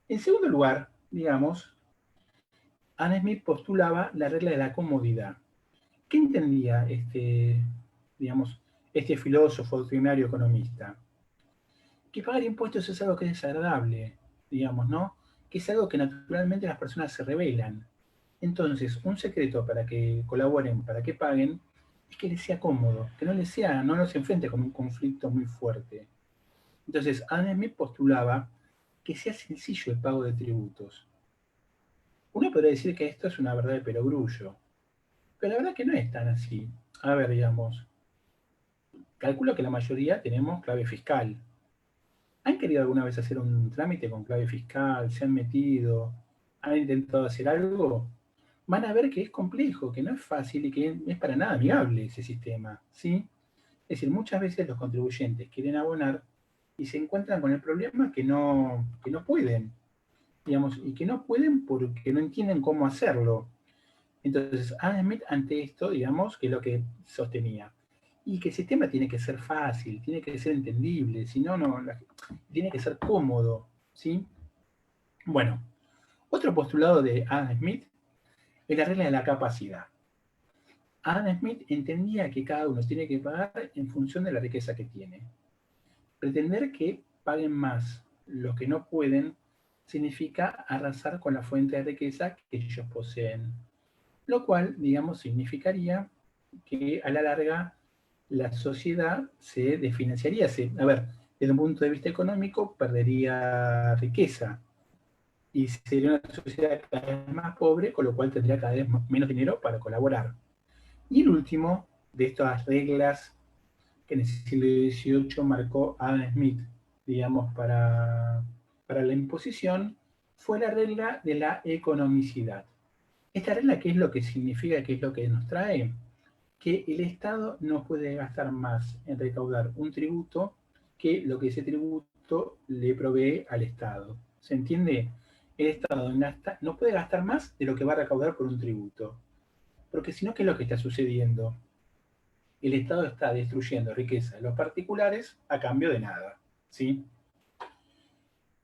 En segundo lugar, digamos, Adam Smith postulaba la regla de la comodidad. ¿Qué entendía digamos, este filósofo doctrinario economista? Que pagar impuestos es algo que es desagradable, digamos, ¿no? Que es algo que naturalmente las personas se rebelan. Entonces, un secreto para que colaboren, para que paguen, es que les sea cómodo, que no los enfrente con un conflicto muy fuerte. Entonces, Adam Smith postulaba que sea sencillo el pago de tributos. Uno podría decir que esto es una verdad de perogrullo, pero la verdad que no es tan así. A ver, digamos, calculo que la mayoría tenemos clave fiscal. ¿Han querido alguna vez hacer un trámite con clave fiscal? ¿Se han metido? ¿Han intentado hacer algo? Van a ver que es complejo, que no es fácil y que no es para nada amigable ese sistema, ¿sí? Es decir, muchas veces los contribuyentes quieren abonar y se encuentran con el problema que no pueden, digamos, y que no pueden porque no entienden cómo hacerlo. Entonces, Adam Smith ante esto, digamos, que es lo que sostenía. Y que el sistema tiene que ser fácil, tiene que ser entendible, si no, tiene que ser cómodo, ¿sí? Bueno, otro postulado de Adam Smith es la regla de la capacidad. Adam Smith entendía que cada uno tiene que pagar en función de la riqueza que tiene. Pretender que paguen más los que no pueden significa arrasar con la fuente de riqueza que ellos poseen, lo cual, digamos, significaría que a la larga la sociedad se desfinanciaría. A ver, desde un punto de vista económico, perdería riqueza y sería una sociedad cada vez más pobre, con lo cual tendría cada vez menos dinero para colaborar. Y el último de estas reglas que en el siglo XVIII marcó Adam Smith, digamos, para la imposición, fue la regla de la economicidad. Esta regla, ¿qué es lo que significa, qué es lo que nos trae? Que el Estado no puede gastar más en recaudar un tributo que lo que ese tributo le provee al Estado. ¿Se entiende? El Estado no puede gastar más de lo que va a recaudar por un tributo. Porque si no, ¿qué es lo que está sucediendo? El Estado está destruyendo riqueza de los particulares a cambio de nada. ¿Sí?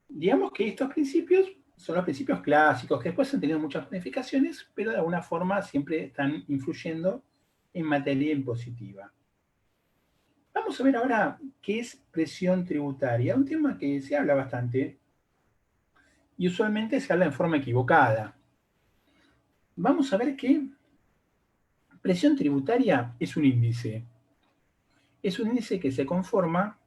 Digamos que estos principios son los principios clásicos, que después han tenido muchas modificaciones, pero de alguna forma siempre están influyendo en materia impositiva. Vamos a ver ahora qué es presión tributaria, un tema que se habla bastante y usualmente se habla en forma equivocada. vamos a ver que presión tributaria es un índice. Es un índice que se conforma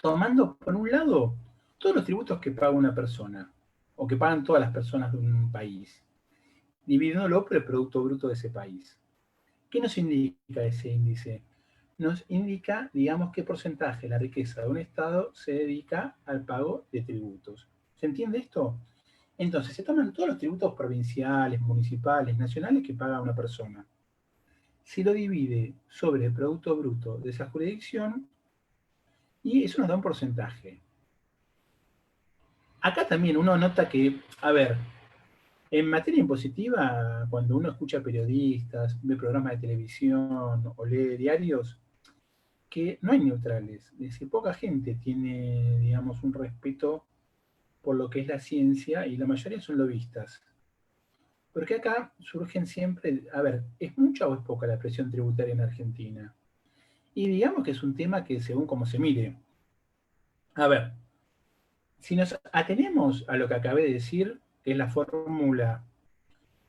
tomando, por un lado, todos los tributos que paga una persona, o que pagan todas las personas de un país, dividiéndolo por el Producto Bruto de ese país. ¿Qué nos indica ese índice? Nos indica, digamos, qué porcentaje de la riqueza de un Estado se dedica al pago de tributos. ¿Se entiende esto? Entonces, se toman todos los tributos provinciales, municipales, nacionales que paga una persona. Se lo divide sobre el Producto Bruto de esa jurisdicción y eso nos da un porcentaje. Acá también uno nota que, a ver, en materia impositiva, cuando uno escucha periodistas, ve programas de televisión o lee diarios, que no hay neutrales. Es decir, poca gente tiene, digamos, un respeto por lo que es la ciencia y la mayoría son lobistas. Porque acá surgen siempre, a ver, ¿es mucha o es poca la presión tributaria en Argentina? Y digamos que es un tema que según como se mire. A ver, si nos atenemos a lo que acabé de decir, que es la fórmula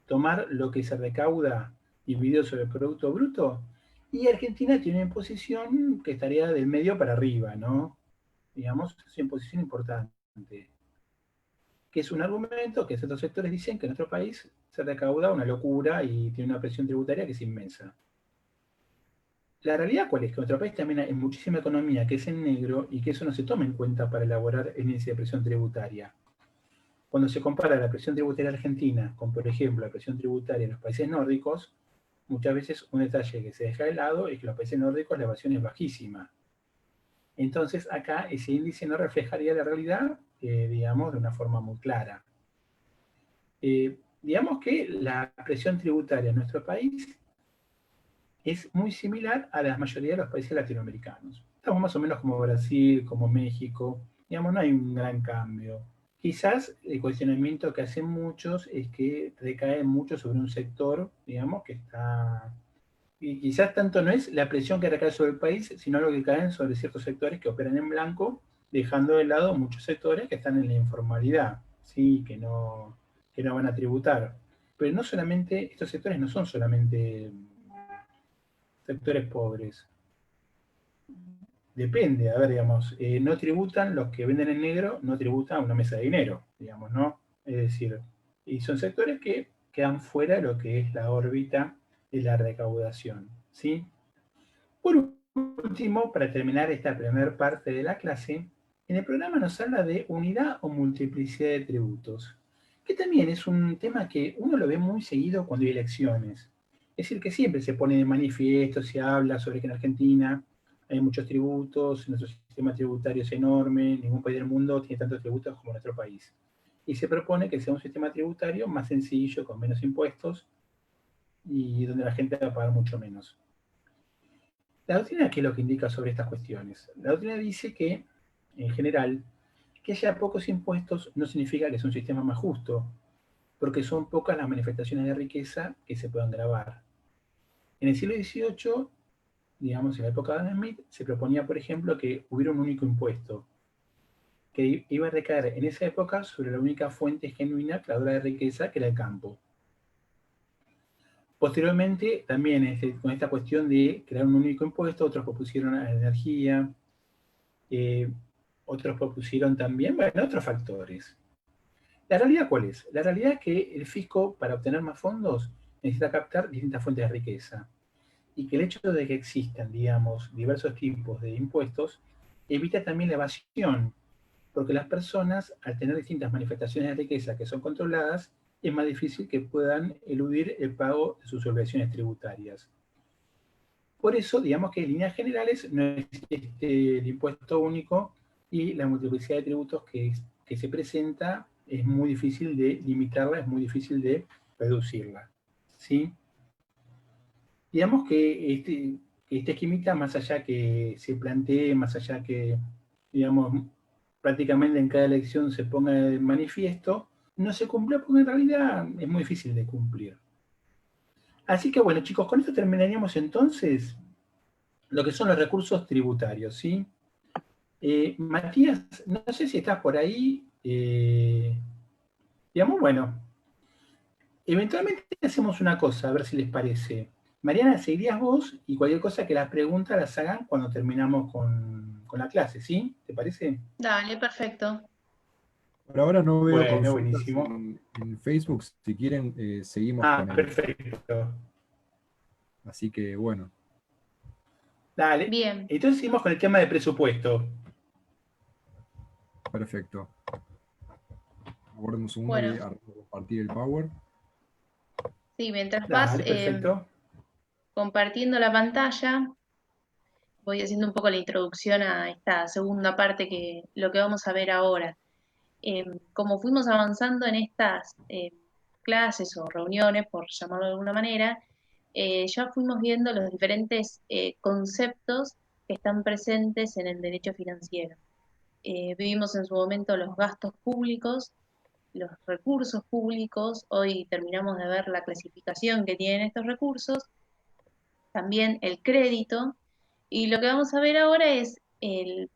tomar lo que se recauda dividido sobre el Producto Bruto, y Argentina tiene una imposición que estaría del medio para arriba, ¿no? Digamos, es una imposición importante. Que es un argumento que ciertos sectores dicen que en nuestro país se recauda una locura y tiene una presión tributaria que es inmensa. La realidad cuál es, que en nuestro país también hay muchísima economía que es en negro y que eso no se toma en cuenta para elaborar el índice de presión tributaria. Cuando se compara la presión tributaria argentina con, por ejemplo, la presión tributaria en los países nórdicos, muchas veces un detalle que se deja de lado es que en los países nórdicos la evasión es bajísima. Entonces acá ese índice no reflejaría la realidad, digamos, de una forma muy clara. Digamos que la presión tributaria en nuestro país es muy similar a la mayoría de los países latinoamericanos. Estamos más o menos como Brasil, como México, digamos, no hay un gran cambio. Quizás el cuestionamiento que hacen muchos es que recae mucho sobre un sector, digamos, que está... Y quizás tanto no es la presión que recae sobre el país, sino lo que caen sobre ciertos sectores que operan en blanco, dejando de lado muchos sectores que están en la informalidad, ¿sí? Que no van a tributar. Pero no solamente, estos sectores no son solamente sectores pobres. Depende, a ver, digamos, no tributan los que venden en negro, no tributan una mesa de dinero, digamos, ¿no? Es decir, y son sectores que quedan fuera de lo que es la órbita de la recaudación, ¿sí? Por último, para terminar esta primera parte de la clase, en el programa nos habla de unidad o multiplicidad de tributos, que también es un tema que uno lo ve muy seguido cuando hay elecciones. Es decir, que siempre se pone de manifiesto, se habla sobre que en Argentina hay muchos tributos, nuestro sistema tributario es enorme, ningún país del mundo tiene tantos tributos como nuestro país. Y se propone que sea un sistema tributario más sencillo, con menos impuestos, y donde la gente va a pagar mucho menos. La doctrina, ¿qué es lo que indica sobre estas cuestiones? La doctrina dice que, en general, que haya pocos impuestos no significa que es un sistema más justo, porque son pocas las manifestaciones de riqueza que se puedan grabar. En el siglo XVIII, digamos en la época de Adam Smith, se proponía, por ejemplo, que hubiera un único impuesto, que iba a recaer en esa época sobre la única fuente genuina creadora de riqueza, que era el campo. Posteriormente, también con esta cuestión de crear un único impuesto, otros propusieron a la energía, otros propusieron también, bueno, otros factores. ¿La realidad cuál es? La realidad es que el fisco, para obtener más fondos, necesita captar distintas fuentes de riqueza. Y que el hecho de que existan, digamos, diversos tipos de impuestos, evita también la evasión, porque las personas, al tener distintas manifestaciones de riqueza que son controladas, es más difícil que puedan eludir el pago de sus obligaciones tributarias. Por eso, digamos que en líneas generales no existe el impuesto único y la multiplicidad de tributos que se presenta es muy difícil de limitarla, es muy difícil de reducirla. ¿Sí? Digamos que este esquemita, más allá que se plantee, más allá que, digamos, prácticamente en cada elección se ponga de manifiesto, no se cumple porque en realidad es muy difícil de cumplir. Así que bueno, chicos, con esto terminaríamos entonces lo que son los recursos tributarios, ¿sí? Matías, no sé si estás por ahí. Digamos, bueno, eventualmente hacemos una cosa, a ver si les parece. Mariana, seguirías vos y cualquier cosa que las preguntas las hagan cuando terminamos con la clase, ¿sí? ¿Te parece? Dale, perfecto. Por ahora no veo Bueno, consultas buenísimo. en Facebook. Si quieren, seguimos Ah, con el. perfecto. Así que bueno, Dale. Bien, Entonces seguimos con el tema de presupuesto. perfecto. Aguarden un segundo, bueno, voy a compartir el Power. sí, mientras vas Dale, perfecto. compartiendo la pantalla, voy haciendo un poco la introducción a esta segunda parte que lo que vamos a ver ahora. Como fuimos avanzando en estas clases o reuniones, por llamarlo de alguna manera, ya fuimos viendo los diferentes conceptos que están presentes en el derecho financiero. Vivimos en su momento los gastos públicos, los recursos públicos, hoy terminamos de ver la clasificación que tienen estos recursos, también el crédito, y lo que vamos a ver ahora es,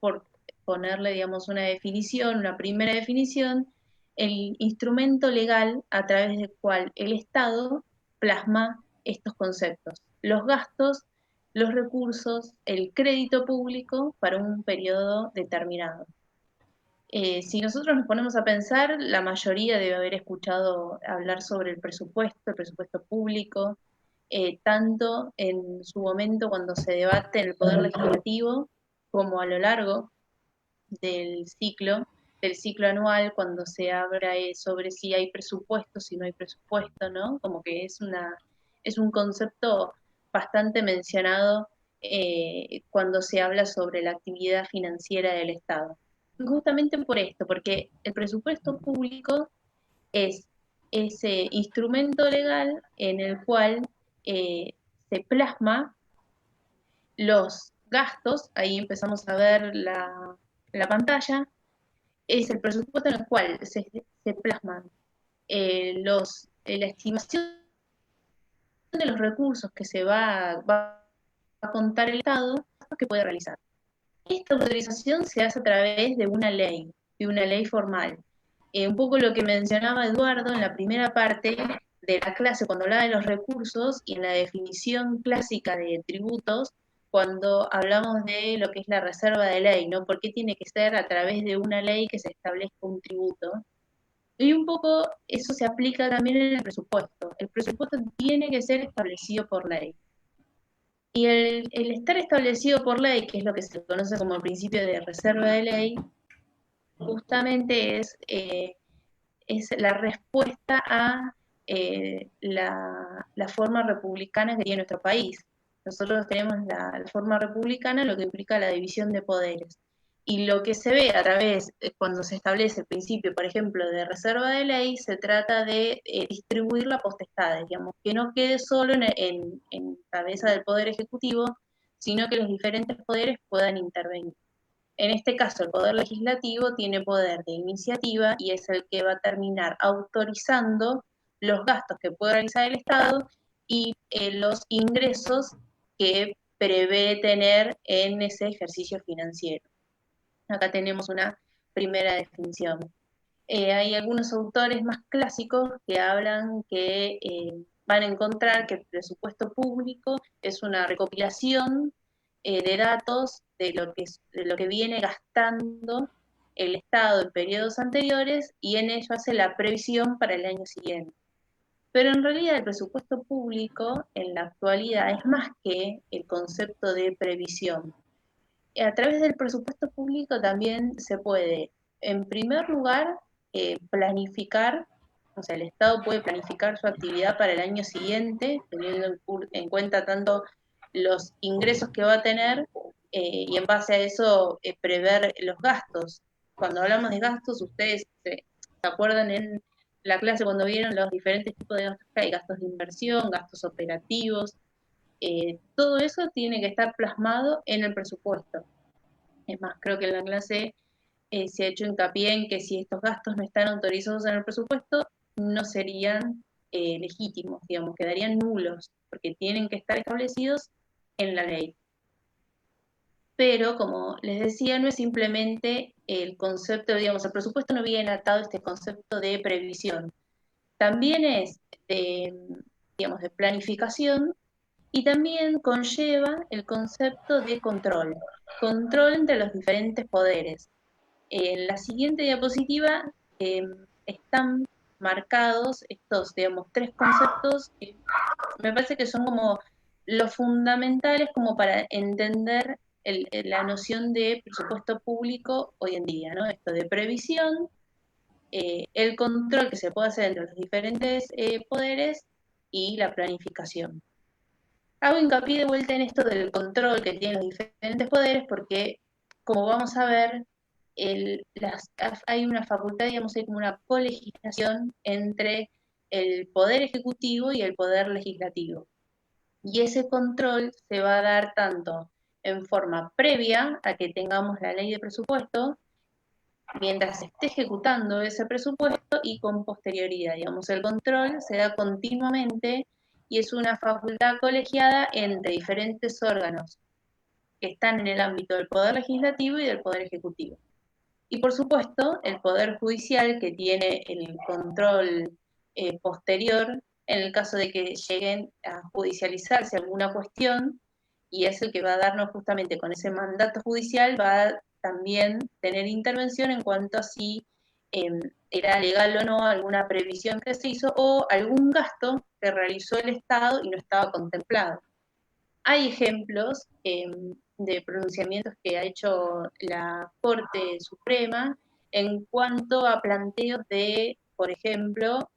por ponerle, digamos, una definición, una primera definición, el instrumento legal a través del cual el Estado plasma estos conceptos, los gastos, los recursos, el crédito público para un periodo determinado. Si nosotros nos ponemos a pensar, la mayoría debe haber escuchado hablar sobre el presupuesto público, tanto en su momento cuando se debate en el Poder Legislativo, como a lo largo del ciclo anual, cuando se habla sobre si hay presupuesto, si no hay presupuesto, ¿no? Como que es un concepto bastante mencionado cuando se habla sobre la actividad financiera del Estado. Justamente por esto, porque el presupuesto público es ese instrumento legal en el cual se plasma los gastos, ahí empezamos a ver la pantalla, es el presupuesto en el cual se plasman la estimación de los recursos que va a contar el Estado que puede realizar. Esta autorización se hace a través de una ley formal. Un poco lo que mencionaba Eduardo en la primera parte de la clase cuando hablaba de los recursos y en la definición clásica de tributos, cuando hablamos de lo que es la reserva de ley, ¿no? ¿Por qué tiene que ser a través de una ley que se establezca un tributo? Y un poco eso se aplica también en el presupuesto. El presupuesto tiene que ser establecido por ley. Y el estar establecido por ley, que es lo que se conoce como el principio de reserva de ley, justamente es la respuesta a la forma republicana que tiene nuestro país. Nosotros tenemos la forma republicana, lo que implica la división de poderes. Y lo que se ve a través, cuando se establece el principio, por ejemplo, de reserva de ley, se trata de distribuir la potestad, digamos, que no quede solo en cabeza del Poder Ejecutivo, sino que los diferentes poderes puedan intervenir. En este caso, el Poder Legislativo tiene poder de iniciativa y es el que va a terminar autorizando los gastos que puede realizar el Estado y los ingresos que prevé tener en ese ejercicio financiero. Acá tenemos una primera definición. Hay algunos autores más clásicos que hablan que van a encontrar que el presupuesto público es una recopilación de datos de lo que viene gastando el Estado en periodos anteriores y en ello hace la previsión para el año siguiente. Pero en realidad el presupuesto público en la actualidad es más que el concepto de previsión. A través del presupuesto público también se puede, en primer lugar, planificar, o sea, el Estado puede planificar su actividad para el año siguiente, teniendo en cuenta tanto los ingresos que va a tener y en base a eso prever los gastos. Cuando hablamos de gastos, ustedes se acuerdan en la clase cuando vieron los diferentes tipos de gastos que hay, gastos de inversión, gastos operativos, todo eso tiene que estar plasmado en el presupuesto. Es más, creo que en la clase se ha hecho hincapié en que si estos gastos no están autorizados en el presupuesto, no serían legítimos, digamos, quedarían nulos, porque tienen que estar establecidos en la ley. Pero, como les decía, no es simplemente el concepto, digamos, el presupuesto no viene atado a este concepto de previsión. También es de, digamos, de planificación, y también conlleva el concepto de control entre los diferentes poderes. En la siguiente diapositiva están marcados estos, digamos, tres conceptos que me parece que son como los fundamentales como para entender la noción de presupuesto público hoy en día, ¿no? Esto de previsión, el control que se puede hacer entre los diferentes poderes y la planificación. Hago hincapié de vuelta en esto del control que tienen los diferentes poderes porque, como vamos a ver, hay una facultad, digamos, hay como una colegislación entre el poder ejecutivo y el poder legislativo. Y ese control se va a dar tanto en forma previa a que tengamos la ley de presupuesto, mientras se esté ejecutando ese presupuesto y con posterioridad. Digamos, el control se da continuamente y es una facultad colegiada entre diferentes órganos que están en el ámbito del Poder Legislativo y del Poder Ejecutivo. Y por supuesto, el Poder Judicial, que tiene el control posterior en el caso de que lleguen a judicializarse alguna cuestión, y es el que va a darnos justamente con ese mandato judicial, va a también tener intervención en cuanto a si era legal o no alguna previsión que se hizo o algún gasto que realizó el Estado y no estaba contemplado. Hay ejemplos de pronunciamientos que ha hecho la Corte Suprema en cuanto a planteos de, por ejemplo,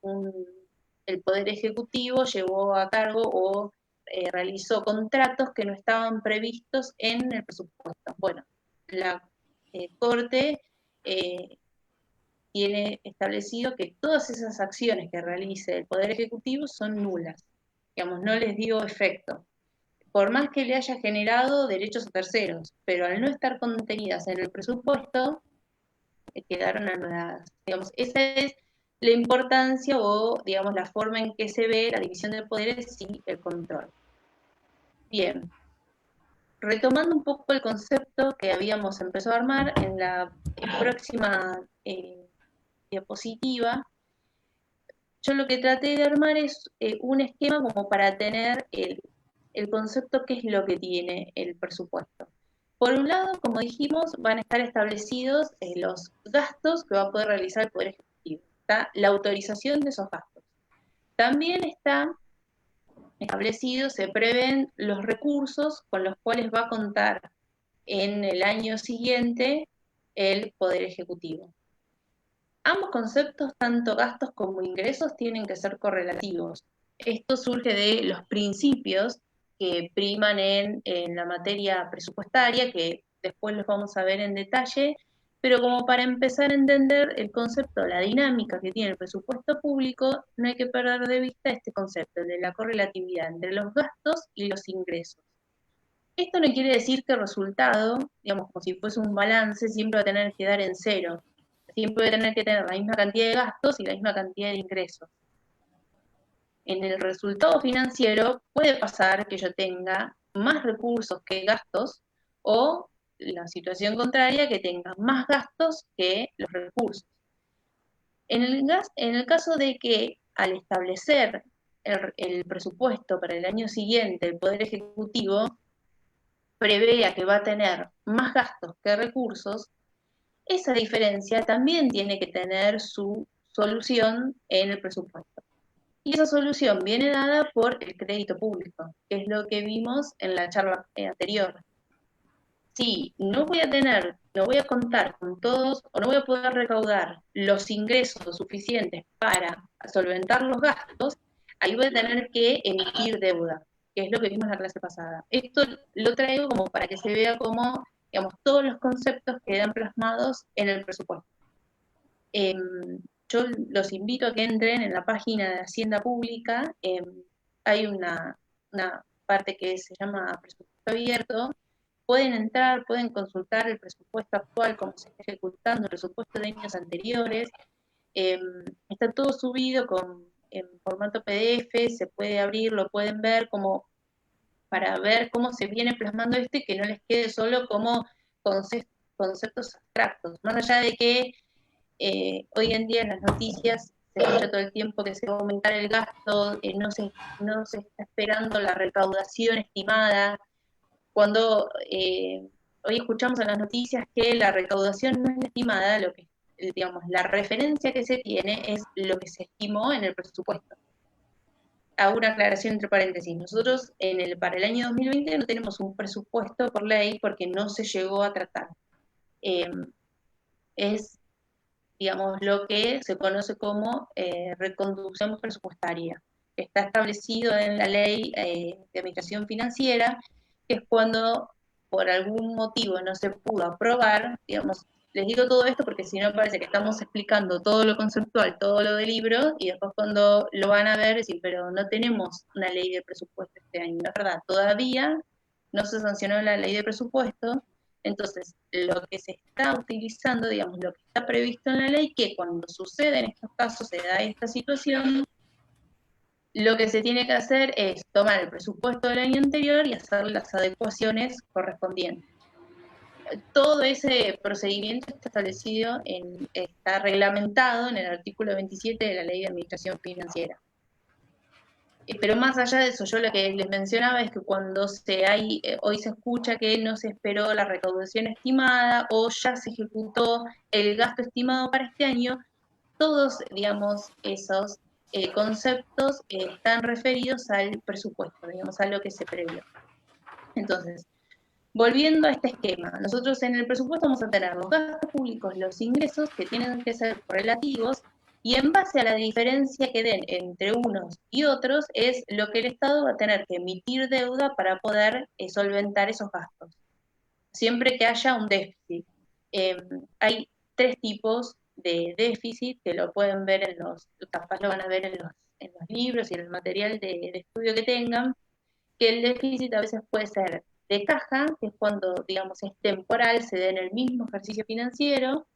el Poder Ejecutivo llevó a cargo o realizó contratos que no estaban previstos en el presupuesto. Bueno, la Corte tiene establecido que todas esas acciones que realice el Poder Ejecutivo son nulas, digamos, no les dio efecto por más que le haya generado derechos a terceros, pero al no estar contenidas en el presupuesto, quedaron anuladas. Digamos, esa es la importancia o, digamos, la forma en que se ve la división de poderes y el control. Bien, retomando un poco el concepto que habíamos empezado a armar en la próxima diapositiva, yo lo que traté de armar es un esquema como para tener el concepto qué es lo que tiene el presupuesto. Por un lado, como dijimos, van a estar establecidos los gastos que va a poder realizar el Poder Ejecutivo. Está la autorización de esos gastos. También está establecido, se prevén los recursos con los cuales va a contar en el año siguiente el Poder Ejecutivo. Ambos conceptos, tanto gastos como ingresos, tienen que ser correlativos. Esto surge de los principios que priman en la materia presupuestaria, que después los vamos a ver en detalle, pero como para empezar a entender el concepto, la dinámica que tiene el presupuesto público, no hay que perder de vista este concepto, el de la correlatividad entre los gastos y los ingresos. Esto no quiere decir que el resultado, digamos, como si fuese un balance, siempre va a tener que dar en cero. Siempre va a tener que tener la misma cantidad de gastos y la misma cantidad de ingresos. En el resultado financiero puede pasar que yo tenga más recursos que gastos o la situación contraria, que tenga más gastos que los recursos. En el caso de que al establecer el presupuesto para el año siguiente, el Poder Ejecutivo prevea que va a tener más gastos que recursos, esa diferencia también tiene que tener su solución en el presupuesto. Y esa solución viene dada por el crédito público, que es lo que vimos en la charla anterior. Si no voy a contar con todos, o no voy a poder recaudar los ingresos suficientes para solventar los gastos, ahí voy a tener que emitir deuda, que es lo que vimos en la clase pasada. Esto lo traigo como para que se vea cómo, digamos, todos los conceptos quedan plasmados en el presupuesto. Yo los invito a que entren en la página de Hacienda Pública. Hay una parte que se llama presupuesto abierto. Pueden entrar, pueden consultar el presupuesto actual, cómo se está ejecutando, el presupuesto de años anteriores. Está todo subido en formato PDF, se puede abrir, lo pueden ver como para ver cómo se viene plasmando esto y que no les quede solo como conceptos abstractos. Más allá de que hoy en día en las noticias se escucha todo el tiempo que se va a aumentar el gasto, no se está esperando la recaudación estimada, cuando hoy escuchamos en las noticias que la recaudación no es la estimada, lo que, digamos, la referencia que se tiene es lo que se estimó en el presupuesto. Hago una aclaración entre paréntesis. Nosotros para el año 2020 no tenemos un presupuesto por ley porque no se llegó a tratar. Es, digamos, lo que se conoce como reconducción presupuestaria, que está establecido en la ley de administración financiera, que es cuando por algún motivo no se pudo aprobar, digamos, les digo todo esto porque si no parece que estamos explicando todo lo conceptual, todo lo del libro, y después cuando lo van a ver, decir, pero no tenemos una ley de presupuesto este año, la verdad, todavía no se sancionó la ley de presupuesto, entonces lo que se está utilizando, digamos, lo que está previsto en la ley, que cuando sucede en estos casos, se da esta situación, lo que se tiene que hacer es tomar el presupuesto del año anterior y hacer las adecuaciones correspondientes. Todo ese procedimiento está establecido, está reglamentado en el artículo 27 de la Ley de Administración Financiera. Pero más allá de eso, yo lo que les mencionaba es que cuando hoy se escucha que no se esperó la recaudación estimada o ya se ejecutó el gasto estimado para este año, todos, digamos, esos conceptos están referidos al presupuesto, digamos, a lo que se previó. Entonces, volviendo a este esquema, nosotros en el presupuesto vamos a tener los gastos públicos, los ingresos que tienen que ser relativos, y en base a la diferencia que den entre unos y otros es lo que el Estado va a tener que emitir deuda para poder solventar esos gastos, siempre que haya un déficit. Hay tres tipos de déficit que lo pueden ver capaz lo van a ver en los libros y en el material de estudio que tengan, que el déficit a veces puede ser de caja, que es cuando, digamos, es temporal, se da en el mismo ejercicio financiero,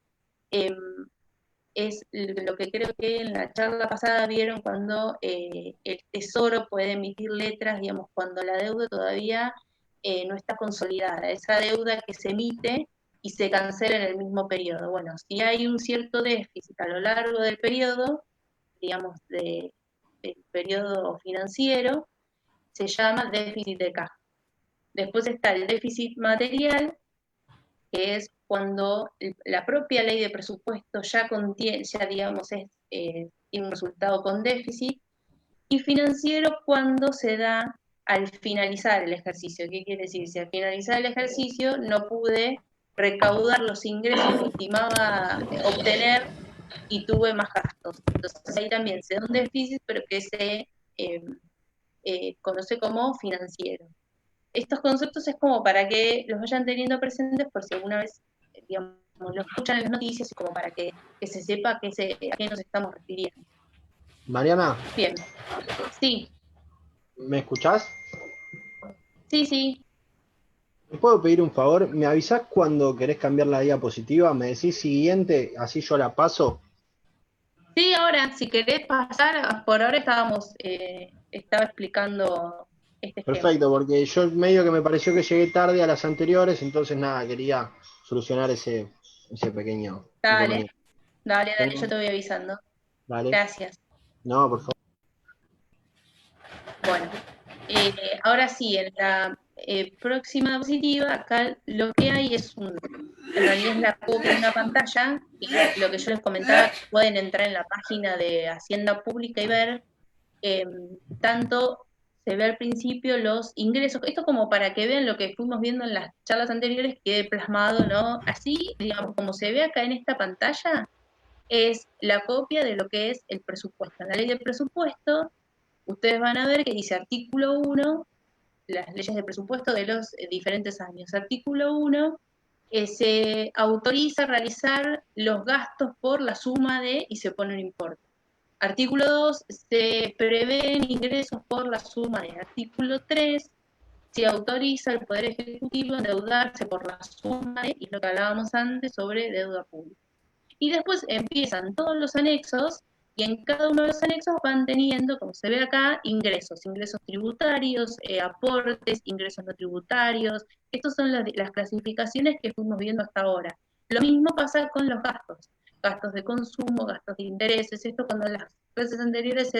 es lo que creo que en la charla pasada vieron cuando el Tesoro puede emitir letras, digamos, cuando la deuda todavía no está consolidada, esa deuda que se emite y se cancela en el mismo periodo. Bueno, si hay un cierto déficit a lo largo del periodo, digamos, del periodo financiero, se llama déficit de caja. Después está el déficit material, que es cuando la propia ley de presupuesto ya contiene, ya digamos, tiene un resultado con déficit, y financiero cuando se da al finalizar el ejercicio. ¿Qué quiere decir? Si al finalizar el ejercicio no pude recaudar los ingresos que estimaba obtener y tuve más gastos. Entonces ahí también se da un déficit, pero que se conoce como financiero. Estos conceptos es como para que los vayan teniendo presentes por si alguna vez, digamos, lo escuchan en las noticias y como para que se sepa a qué nos estamos refiriendo. Mariana. Bien. Sí. ¿Me escuchás? Sí, sí. ¿Me puedo pedir un favor? ¿Me avisás cuando querés cambiar la diapositiva? ¿Me decís siguiente? Así yo la paso. Sí, ahora, si querés pasar, por ahora estaba explicando este esquema. Perfecto, porque yo medio que me pareció que llegué tarde a las anteriores, entonces nada, quería solucionar ese pequeño inconveniente. Dale, yo te voy avisando. Dale. Gracias. No, por favor. Bueno, ahora sí, en la próxima diapositiva, acá lo que hay en realidad es la copia de una pantalla, y lo que yo les comentaba, pueden entrar en la página de Hacienda Pública y ver, tanto se ve al principio los ingresos, esto como para que vean lo que fuimos viendo en las charlas anteriores, quede plasmado, ¿no? Así, digamos, como se ve acá en esta pantalla, es la copia de lo que es el presupuesto. En la ley del presupuesto, ustedes van a ver que dice artículo 1, las leyes de presupuesto de los diferentes años. Artículo 1, se autoriza realizar los gastos por la suma de, y se pone un importe. Artículo 2, se prevén ingresos por la suma de. Artículo 3, se autoriza al Poder Ejecutivo a endeudarse por la suma de, y lo que hablábamos antes sobre deuda pública. Y después empiezan todos los anexos, y en cada uno de los anexos van teniendo, como se ve acá, ingresos tributarios, aportes, ingresos no tributarios. Estas son las clasificaciones que fuimos viendo hasta ahora. Lo mismo pasa con los gastos. gastos de consumo, gastos de intereses. Esto cuando en las clases anteriores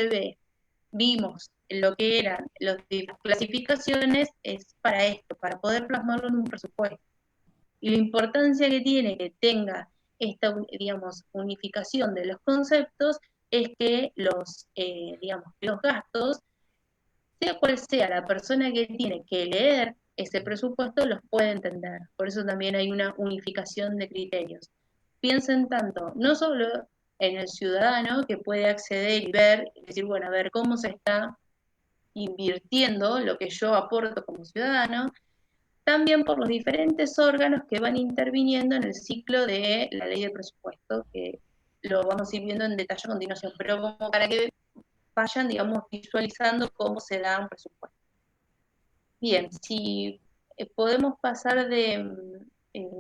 vimos lo que eran las clasificaciones, es para esto, para poder plasmarlo en un presupuesto. Y la importancia que tiene que tenga esta, digamos, unificación de los conceptos es que digamos, los gastos, sea cual sea la persona que tiene que leer ese presupuesto, los puede entender. Por eso también hay una unificación de criterios. Piensen tanto, no solo en el ciudadano que puede acceder y ver, y decir, bueno, a ver cómo se está invirtiendo lo que yo aporto como ciudadano, también por los diferentes órganos que van interviniendo en el ciclo de la ley de presupuesto, que lo vamos a ir viendo en detalle a continuación, pero como para que vayan, digamos, visualizando cómo se da un presupuesto. Bien, si podemos pasar de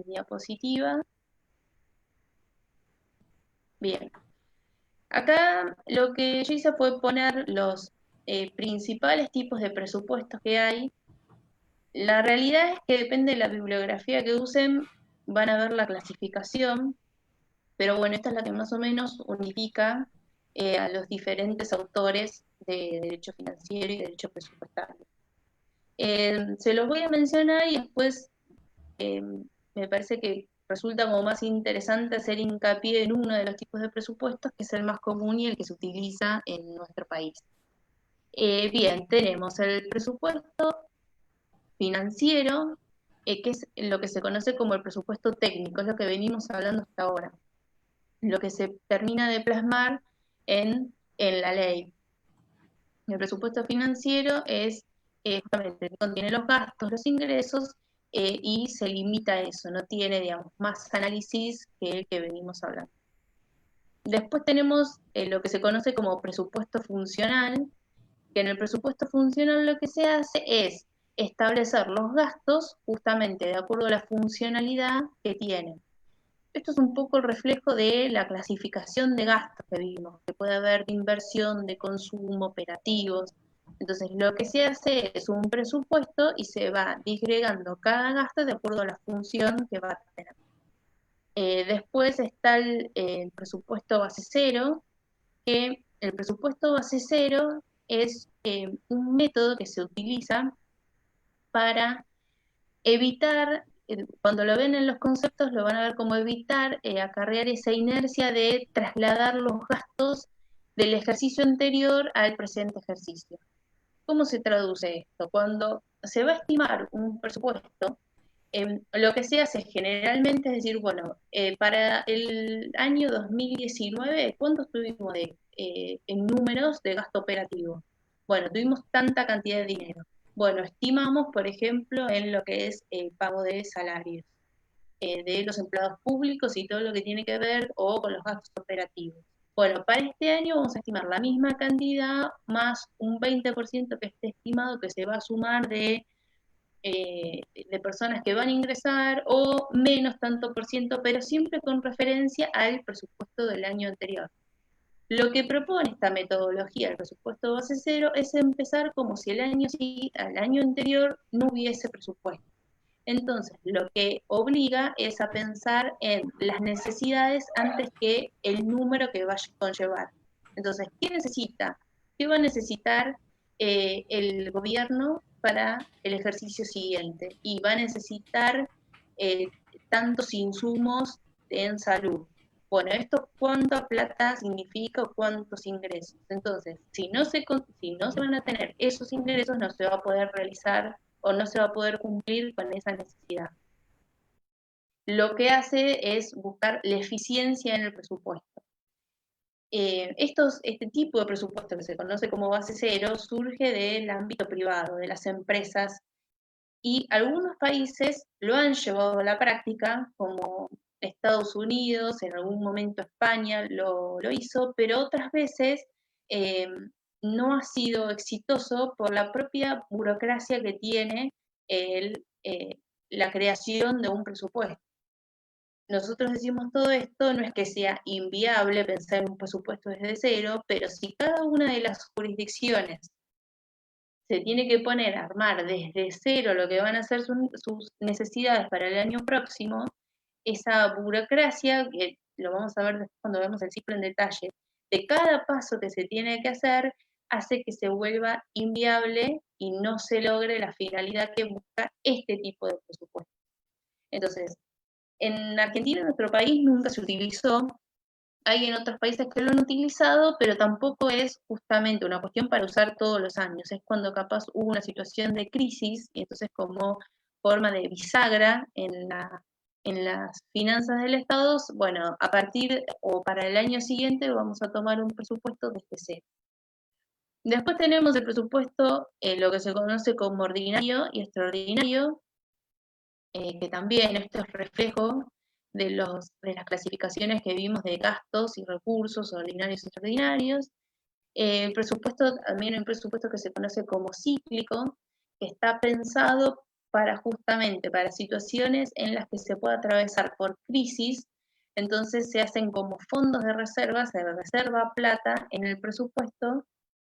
diapositiva. Bien. Acá lo que yo hice fue poner los principales tipos de presupuestos que hay. La realidad es que depende de la bibliografía que usen, van a ver la clasificación, pero bueno, esta es la que más o menos unifica a los diferentes autores de derecho financiero y derecho presupuestario. Se los voy a mencionar y después me parece que resulta como más interesante hacer hincapié en uno de los tipos de presupuestos, que es el más común y el que se utiliza en nuestro país. Bien, tenemos el presupuesto financiero, que es lo que se conoce como el presupuesto técnico, es lo que venimos hablando hasta ahora, lo que se termina de plasmar en la ley. El presupuesto financiero es justamente, contiene los gastos, los ingresos, y se limita a eso, no tiene, digamos, más análisis que el que venimos hablando. Después tenemos lo que se conoce como presupuesto funcional, que en el presupuesto funcional lo que se hace es establecer los gastos justamente de acuerdo a la funcionalidad que tienen. Esto es un poco el reflejo de la clasificación de gastos que vimos, que puede haber de inversión, de consumo, operativos. Entonces, lo que se hace es un presupuesto y se va disgregando cada gasto de acuerdo a la función que va a tener. Después está el presupuesto base cero, que el presupuesto base cero es un método que se utiliza para evitar, cuando lo ven en los conceptos, lo van a ver como evitar acarrear esa inercia de trasladar los gastos del ejercicio anterior al presente ejercicio. ¿Cómo se traduce esto? Cuando se va a estimar un presupuesto, lo que se hace generalmente es decir, bueno, para el año 2019, ¿cuánto tuvimos en números de gasto operativo? Bueno, tuvimos tanta cantidad de dinero. Bueno, estimamos, por ejemplo, en lo que es el pago de salarios de los empleados públicos y todo lo que tiene que ver o con los gastos operativos. Bueno, para este año vamos a estimar la misma cantidad más un 20% que esté estimado que se va a sumar de personas que van a ingresar o menos tanto por ciento, pero siempre con referencia al presupuesto del año anterior. Lo que propone esta metodología del presupuesto base cero es empezar como si al año anterior no hubiese presupuesto. Entonces, lo que obliga es a pensar en las necesidades antes que el número que vaya a conllevar. Entonces, ¿qué necesita? ¿Qué va a necesitar el gobierno para el ejercicio siguiente? Y va a necesitar tantos insumos en salud. Bueno, ¿esto cuánta plata significa o cuántos ingresos? Entonces, si no se van a tener esos ingresos, no se va a poder realizar o no se va a poder cumplir con esa necesidad. Lo que hace es buscar la eficiencia en el presupuesto. Este tipo de presupuesto que se conoce como base cero surge del ámbito privado, de las empresas, y algunos países lo han llevado a la práctica, como Estados Unidos, en algún momento España lo hizo, pero otras veces no ha sido exitoso por la propia burocracia que tiene la creación de un presupuesto. Nosotros decimos todo esto, no es que sea inviable pensar en un presupuesto desde cero, pero si cada una de las jurisdicciones se tiene que poner a armar desde cero lo que van a ser sus necesidades para el año próximo, esa burocracia, que lo vamos a ver después cuando vemos el ciclo en detalle, de cada paso que se tiene que hacer, hace que se vuelva inviable y no se logre la finalidad que busca este tipo de presupuesto. Entonces, en Argentina, en nuestro país, nunca se utilizó. Hay en otros países que lo han utilizado, pero tampoco es justamente una cuestión para usar todos los años. Es cuando capaz hubo una situación de crisis y entonces como forma de bisagra en las finanzas del Estado, bueno, a partir o para el año siguiente vamos a tomar un presupuesto desde cero. Después tenemos el presupuesto, lo que se conoce como ordinario y extraordinario, que también esto es reflejo de las clasificaciones que vimos de gastos y recursos ordinarios y extraordinarios. El presupuesto, también hay un presupuesto que se conoce como cíclico, que está pensado para justamente para situaciones en las que se puede atravesar por crisis, entonces se hacen como fondos de reserva, se reserva plata en el presupuesto,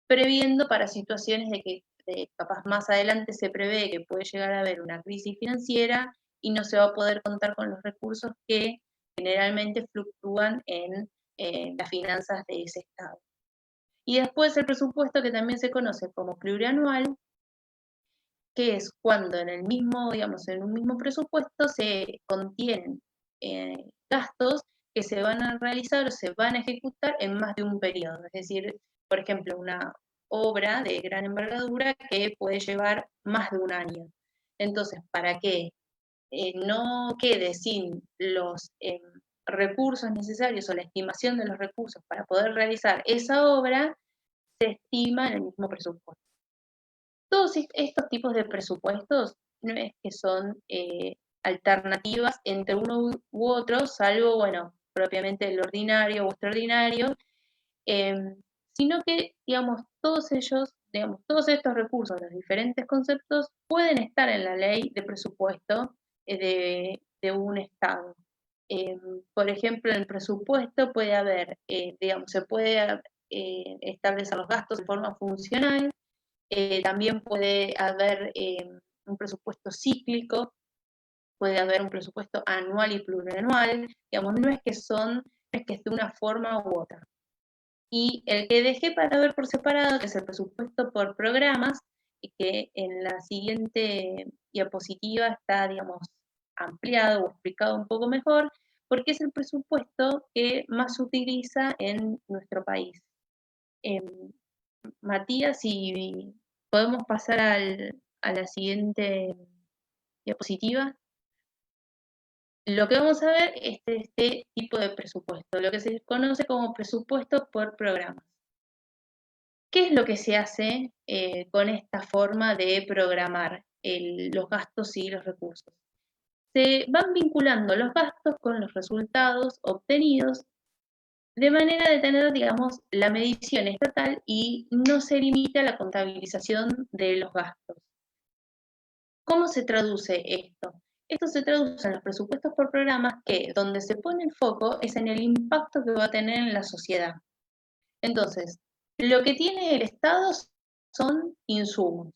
previendo para situaciones de que capaz más adelante se prevé que puede llegar a haber una crisis financiera y no se va a poder contar con los recursos que generalmente fluctúan en las finanzas de ese Estado. Y después el presupuesto que también se conoce como plurianual, que es cuando en el mismo, digamos, en un mismo presupuesto se contienen gastos que se van a realizar o se van a ejecutar en más de un periodo. Es decir, por ejemplo, una obra de gran envergadura que puede llevar más de un año. Entonces, para que no quede sin los recursos necesarios o la estimación de los recursos para poder realizar esa obra, se estima en el mismo presupuesto. Todos estos tipos de presupuestos no es que son alternativas entre uno u otro, salvo, bueno, propiamente el ordinario o extraordinario, sino que, digamos, todos ellos, digamos, todos estos recursos, los diferentes conceptos, pueden estar en la ley de presupuesto de un Estado. Por ejemplo, en el presupuesto puede haber, digamos, se puede establecer los gastos de forma funcional, también puede haber un presupuesto cíclico, puede haber un presupuesto anual y plurianual, digamos, no es que es de una forma u otra. Y el que dejé para ver por separado, que es el presupuesto por programas, y que en la siguiente diapositiva está, digamos, ampliado o explicado un poco mejor, porque es el presupuesto que más se utiliza en nuestro país. Matías, si podemos pasar a la siguiente diapositiva. Lo que vamos a ver es este tipo de presupuesto, lo que se conoce como presupuesto por programas. ¿Qué es lo que se hace con esta forma de programar los gastos y los recursos? Se van vinculando los gastos con los resultados obtenidos de manera de tener, digamos, la medición estatal y no se limita a la contabilización de los gastos. ¿Cómo se traduce esto? Esto se traduce en los presupuestos por programas que donde se pone el foco es en el impacto que va a tener en la sociedad. Entonces, lo que tiene el Estado son insumos.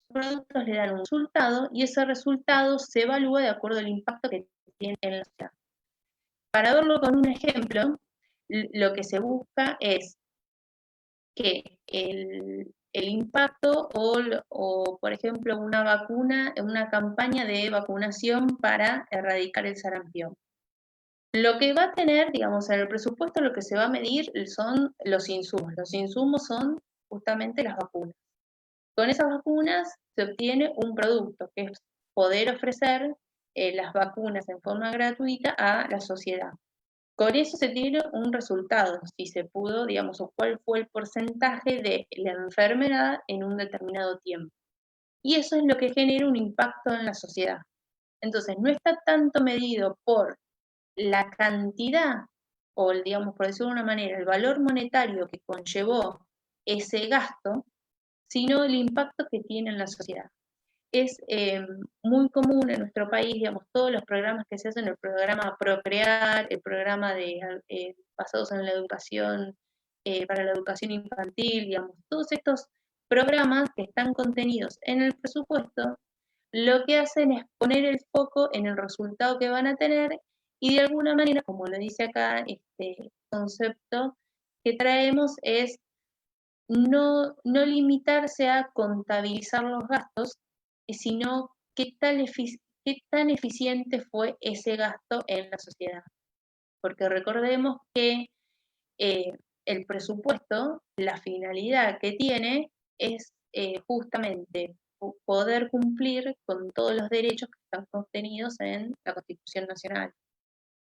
Los productos le dan un resultado y ese resultado se evalúa de acuerdo al impacto que tiene en la sociedad. Para verlo con un ejemplo, lo que se busca es que el impacto o, por ejemplo, una vacuna, una campaña de vacunación para erradicar el sarampión. Lo que va a tener, digamos, en el presupuesto lo que se va a medir son los insumos. Los insumos son justamente las vacunas. Con esas vacunas se obtiene un producto, que es poder ofrecer las vacunas en forma gratuita a la sociedad. Con eso se tiene un resultado, si se pudo, digamos, o cuál fue el porcentaje de la enfermedad en un determinado tiempo. Y eso es lo que genera un impacto en la sociedad. Entonces, no está tanto medido por la cantidad, o digamos, por decirlo de una manera, el valor monetario que conllevó ese gasto, sino el impacto que tiene en la sociedad. Es muy común en nuestro país, digamos, todos los programas que se hacen, el programa Procrear, el programa basados en la educación, para la educación infantil, digamos, todos estos programas que están contenidos en el presupuesto, lo que hacen es poner el foco en el resultado que van a tener y de alguna manera, como lo dice acá este concepto que traemos, es no limitarse a contabilizar los gastos, sino qué tan eficiente fue ese gasto en la sociedad. Porque recordemos que eh, el presupuesto, la finalidad que tiene es justamente poder cumplir con todos los derechos que están contenidos en la Constitución Nacional.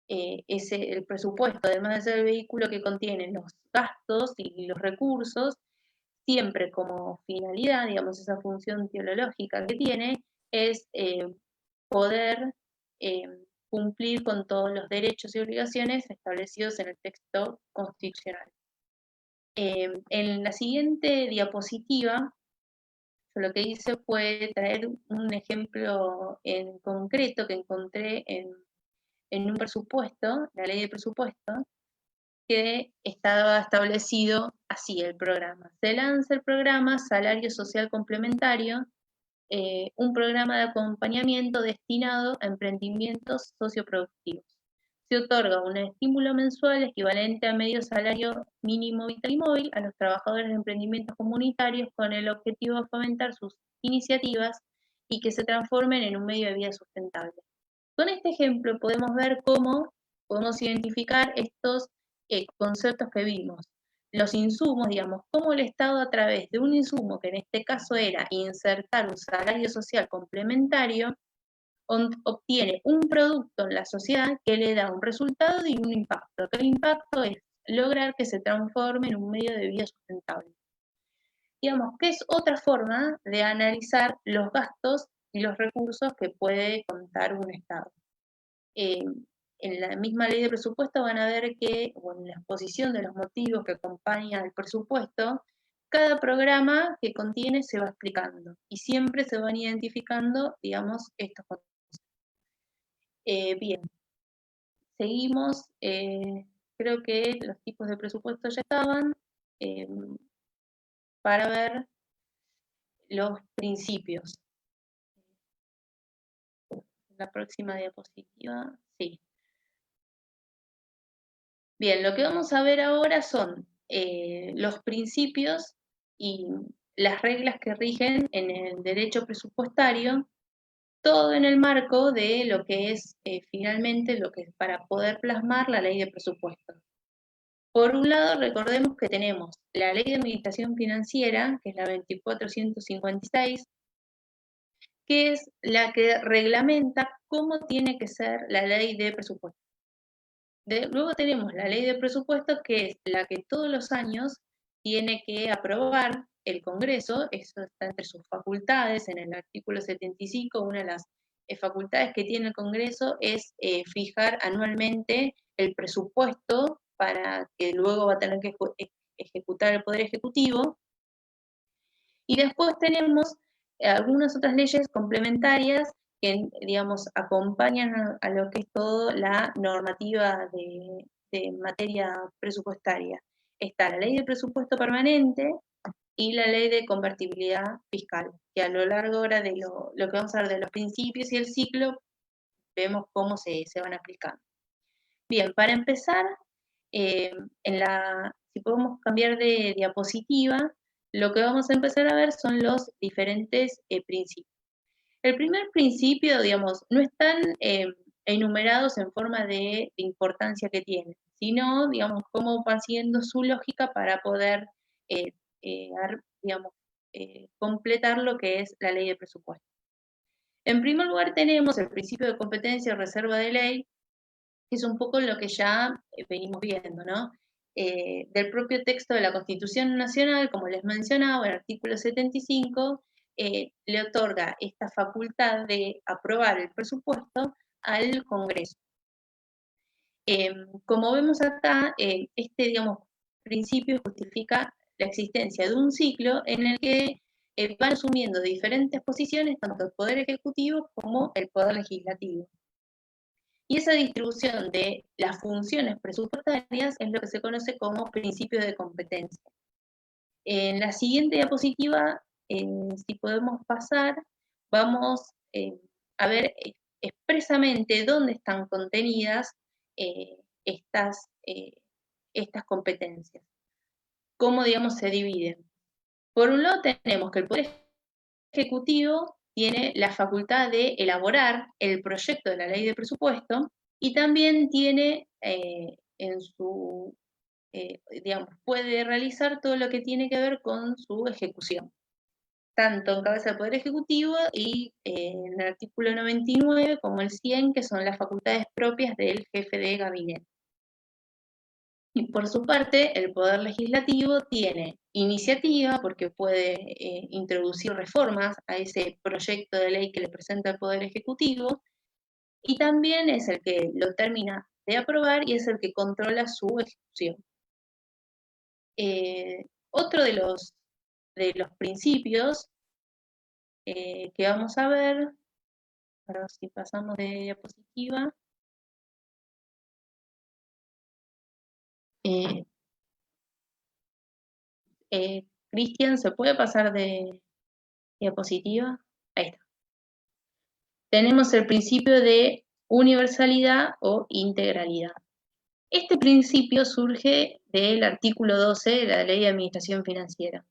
El presupuesto, además de ser el vehículo que contiene los gastos y los recursos, siempre como finalidad, digamos, esa función teológica que tiene, es poder eh, cumplir con todos los derechos y obligaciones establecidos en el texto constitucional. En la siguiente diapositiva, yo lo que hice fue traer un ejemplo en concreto que encontré en un presupuesto, la ley de presupuesto, que estaba establecido así el programa. Se lanza el programa Salario Social Complementario, un programa de acompañamiento destinado a emprendimientos socioproductivos. Se otorga un estímulo mensual equivalente a medio salario mínimo vital y móvil a los trabajadores de emprendimientos comunitarios con el objetivo de fomentar sus iniciativas y que se transformen en un medio de vida sustentable. Con este ejemplo podemos ver cómo podemos identificar estos conceptos que vimos. Los insumos, digamos, cómo el Estado a través de un insumo, que en este caso era insertar un salario social complementario, obtiene un producto en la sociedad que le da un resultado y un impacto. Que el impacto es lograr que se transforme en un medio de vida sustentable. Digamos que es otra forma de analizar los gastos y los recursos que puede contar un Estado. En la misma ley de presupuesto van a ver que, o en la exposición de los motivos que acompañan al presupuesto, cada programa que contiene se va explicando y siempre se van identificando, digamos, estos conceptos. Bien, seguimos. Creo que los tipos de presupuesto ya estaban para ver los principios. La próxima diapositiva, sí. Bien, lo que vamos a ver ahora son los principios y las reglas que rigen en el derecho presupuestario, todo en el marco de lo que es finalmente lo que es para poder plasmar la ley de presupuesto. Por un lado, recordemos que tenemos la ley de administración financiera, que es la 2456, que es la que reglamenta cómo tiene que ser la ley de presupuesto. Luego tenemos la ley de presupuesto, que es la que todos los años tiene que aprobar el Congreso. Eso está entre sus facultades. En el artículo 75, una de las facultades que tiene el Congreso es fijar anualmente el presupuesto para que luego va a tener que ejecutar el Poder Ejecutivo. Y después tenemos algunas otras leyes complementarias que, digamos, acompañan a lo que es toda la normativa de materia presupuestaria. Está la ley de presupuesto permanente y la ley de convertibilidad fiscal, que a lo largo ahora de lo que vamos a ver de los principios y el ciclo, vemos cómo se van aplicando. Bien, para empezar, si podemos cambiar de diapositiva, lo que vamos a empezar a ver son los diferentes principios. El primer principio, digamos, no están enumerados en forma de importancia que tienen, sino, digamos, cómo van siguiendo su lógica para poder, digamos, completar lo que es la ley de presupuesto. En primer lugar tenemos el principio de competencia y reserva de ley, que es un poco lo que ya venimos viendo, ¿no? Del propio texto de la Constitución Nacional, como les mencionaba, el artículo 75, le otorga esta facultad de aprobar el presupuesto al Congreso. Como vemos acá, digamos, principio justifica la existencia de un ciclo en el que van asumiendo diferentes posiciones, tanto el Poder Ejecutivo como el Poder Legislativo. Y esa distribución de las funciones presupuestarias es lo que se conoce como principio de competencia. En la siguiente diapositiva, si podemos pasar, vamos a ver expresamente dónde están contenidas estas competencias. ¿Cómo, digamos, se dividen? Por un lado tenemos que el Poder Ejecutivo tiene la facultad de elaborar el proyecto de la ley de presupuesto y también tiene digamos, puede realizar todo lo que tiene que ver con su ejecución, tanto en cabeza del Poder Ejecutivo y en el artículo 99 como el 100, que son las facultades propias del jefe de gabinete. Y por su parte, el Poder Legislativo tiene iniciativa porque puede introducir reformas a ese proyecto de ley que le presenta el Poder Ejecutivo, y también es el que lo termina de aprobar y es el que controla su ejecución. Otro de los principios que vamos a ver, ahora si pasamos de diapositiva, Cristian, ¿se puede pasar de diapositiva? Ahí está. Tenemos el principio de universalidad o integralidad. Este principio surge del artículo 12 de la Ley de Administración Financiera.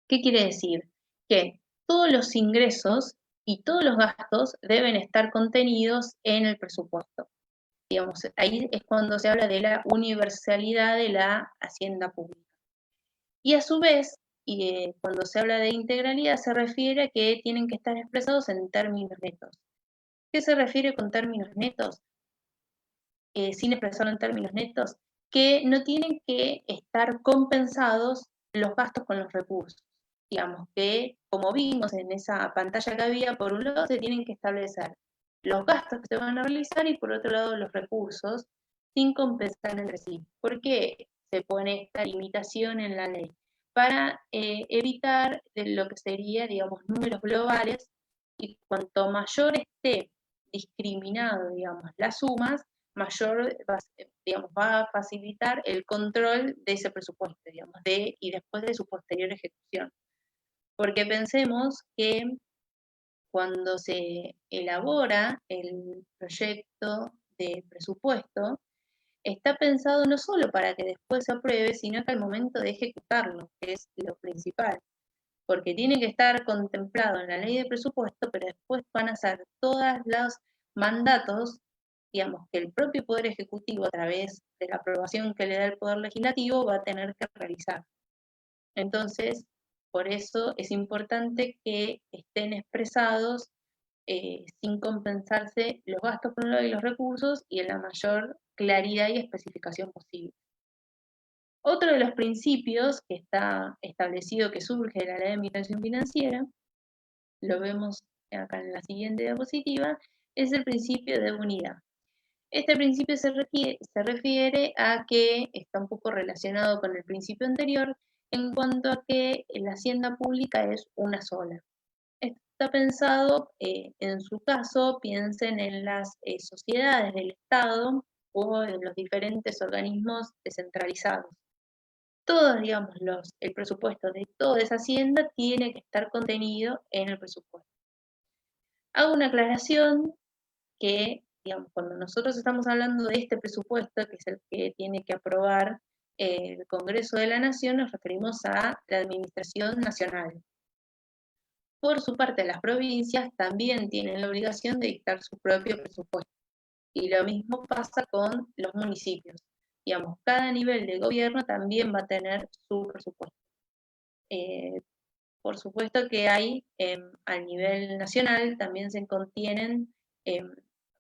¿Qué quiere decir? Que todos los ingresos y todos los gastos deben estar contenidos en el presupuesto. Digamos, ahí es cuando se habla de la universalidad de la hacienda pública. Y a su vez, cuando se habla de integralidad, se refiere a que tienen que estar expresados en términos netos. ¿Qué se refiere con términos netos? Sin expresarlo en términos netos, que no tienen que estar compensados los gastos con los recursos. Digamos que, como vimos en esa pantalla que había, por un lado se tienen que establecer los gastos que se van a realizar y por otro lado los recursos sin compensar entre sí. ¿Por qué se pone esta limitación en la ley? Para evitar lo que sería, digamos, números globales, y cuanto mayor esté discriminado, digamos, las sumas, mayor digamos, va a facilitar el control de ese presupuesto, digamos, y después de su posterior ejecución. Porque pensemos que cuando se elabora el proyecto de presupuesto, está pensado no solo para que después se apruebe, sino que al momento de ejecutarlo, que es lo principal. Porque tiene que estar contemplado en la ley de presupuesto, pero después van a ser todos los mandatos, digamos, que el propio Poder Ejecutivo, a través de la aprobación que le da el Poder Legislativo, va a tener que realizar. Entonces, por eso es importante que estén expresados sin compensarse los gastos por un lado y los recursos, y en la mayor claridad y especificación posible. Otro de los principios que está establecido, que surge de la Ley de Administración Financiera, lo vemos acá en la siguiente diapositiva, es el principio de unidad. Este principio se refiere a que está un poco relacionado con el principio anterior en cuanto a que la hacienda pública es una sola. Esto está pensado, en su caso, piensen en las sociedades del Estado o en los diferentes organismos descentralizados. Todos, digamos, el presupuesto de toda esa hacienda tiene que estar contenido en el presupuesto. Hago una aclaración que, digamos, cuando nosotros estamos hablando de este presupuesto, que es el que tiene que aprobar el Congreso de la Nación, nos referimos a la Administración Nacional. Por su parte, las provincias también tienen la obligación de dictar su propio presupuesto. Y lo mismo pasa con los municipios. Digamos, cada nivel de gobierno también va a tener su presupuesto. Por supuesto que hay, a nivel nacional, también se contienen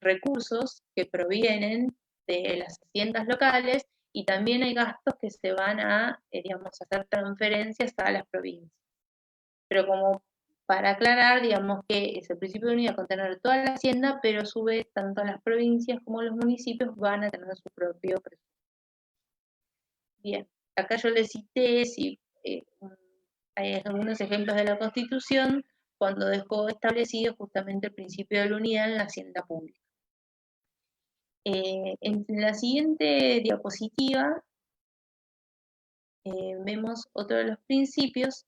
recursos que provienen de las haciendas locales, y también hay gastos que se van a, digamos, hacer transferencias a las provincias. Pero como para aclarar, digamos que es el principio de unidad contener toda la hacienda, pero a su vez tanto las provincias como los municipios van a tener su propio presupuesto. Bien, acá yo les cité hay algunos ejemplos de la Constitución cuando dejó establecido justamente el principio de la unidad en la hacienda pública. En la siguiente diapositiva vemos otro de los principios,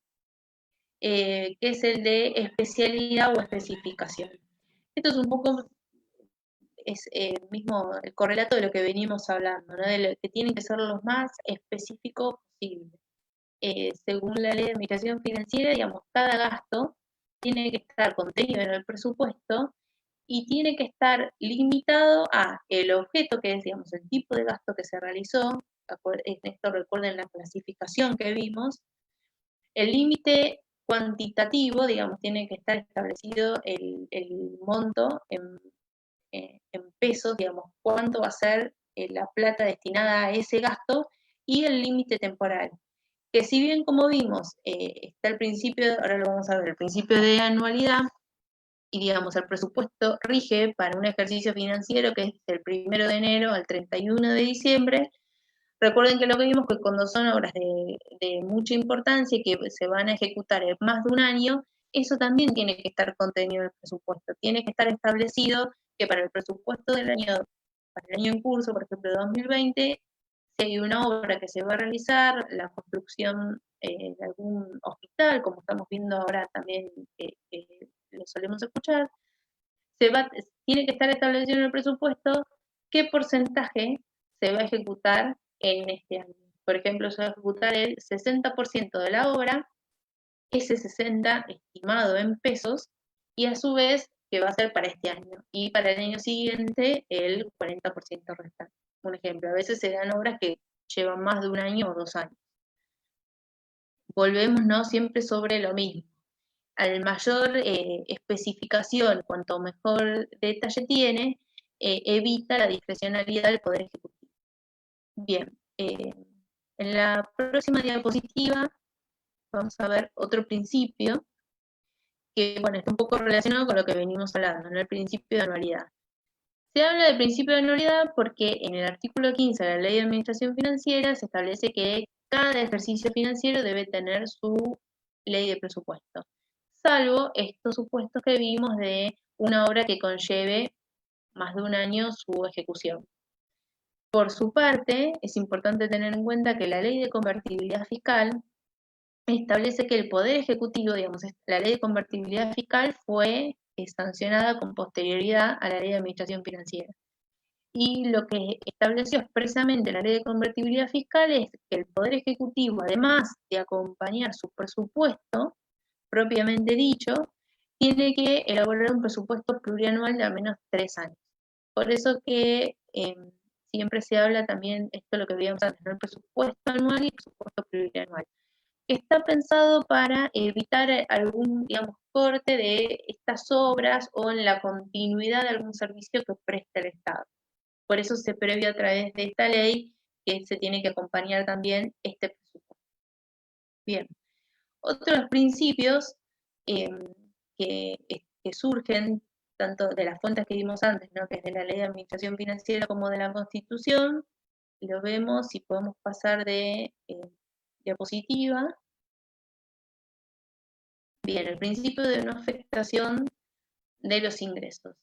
que es el de especialidad o especificación. Esto es un poco mismo el correlato de lo que venimos hablando, ¿no? De lo que tienen que ser los más específicos posible. Según la ley de administración financiera, digamos, cada gasto tiene que estar contenido en el presupuesto y tiene que estar limitado a el objeto, que es, digamos, el tipo de gasto que se realizó. Esto recuerden la clasificación que vimos. El límite cuantitativo, digamos, tiene que estar establecido el monto en pesos, digamos, cuánto va a ser la plata destinada a ese gasto, y el límite temporal, que si bien, como vimos, está el principio, ahora lo vamos a ver, el principio de anualidad, y digamos, el presupuesto rige para un ejercicio financiero que es del 1 de enero al 31 de diciembre. Recuerden que lo que vimos que cuando son obras de mucha importancia y que se van a ejecutar en más de un año, eso también tiene que estar contenido en el presupuesto. Tiene que estar establecido que para el presupuesto para el año en curso, por ejemplo, 2020, si hay una obra que se va a realizar, la construcción de algún hospital, como estamos viendo ahora también, que lo solemos escuchar, tiene que estar establecido en el presupuesto qué porcentaje se va a ejecutar en este año. Por ejemplo, se va a ejecutar el 60% de la obra, ese 60% estimado en pesos, y a su vez que va a ser para este año, y para el año siguiente el 40% restante. Un ejemplo, a veces se dan obras que llevan más de un año o 2 años. Volvemos, ¿no?, siempre sobre lo mismo. Al mayor especificación, cuanto mejor detalle tiene, evita la discrecionalidad del Poder Ejecutivo. Bien, en la próxima diapositiva vamos a ver otro principio que, bueno, está un poco relacionado con lo que venimos hablando, ¿no?, el principio de anualidad. Se habla del principio de anualidad porque en el artículo 15 de la Ley de Administración Financiera se establece que cada ejercicio financiero debe tener su ley de presupuesto, salvo estos supuestos que vimos de una obra que conlleve más de un año su ejecución. Por su parte, es importante tener en cuenta que la Ley de Convertibilidad Fiscal establece que el Poder Ejecutivo, digamos, la Ley de Convertibilidad Fiscal fue sancionada con posterioridad a la Ley de Administración Financiera. Y lo que estableció expresamente la Ley de Convertibilidad Fiscal es que el Poder Ejecutivo, además de acompañar su presupuesto, propiamente dicho, tiene que elaborar un presupuesto plurianual de al menos 3 años. Por eso que siempre se habla también, esto es lo que veíamos antes, ¿no?, el presupuesto anual y el presupuesto plurianual. Está pensado para evitar algún, digamos, corte de estas obras o en la continuidad de algún servicio que preste el Estado. Por eso se prevé a través de esta ley que se tiene que acompañar también este presupuesto. Bien, otros principios que surgen tanto de las fuentes que vimos antes, ¿no?, que es de la Ley de Administración Financiera como de la Constitución, lo vemos y podemos pasar de diapositiva. Bien, el principio de no afectación de los ingresos.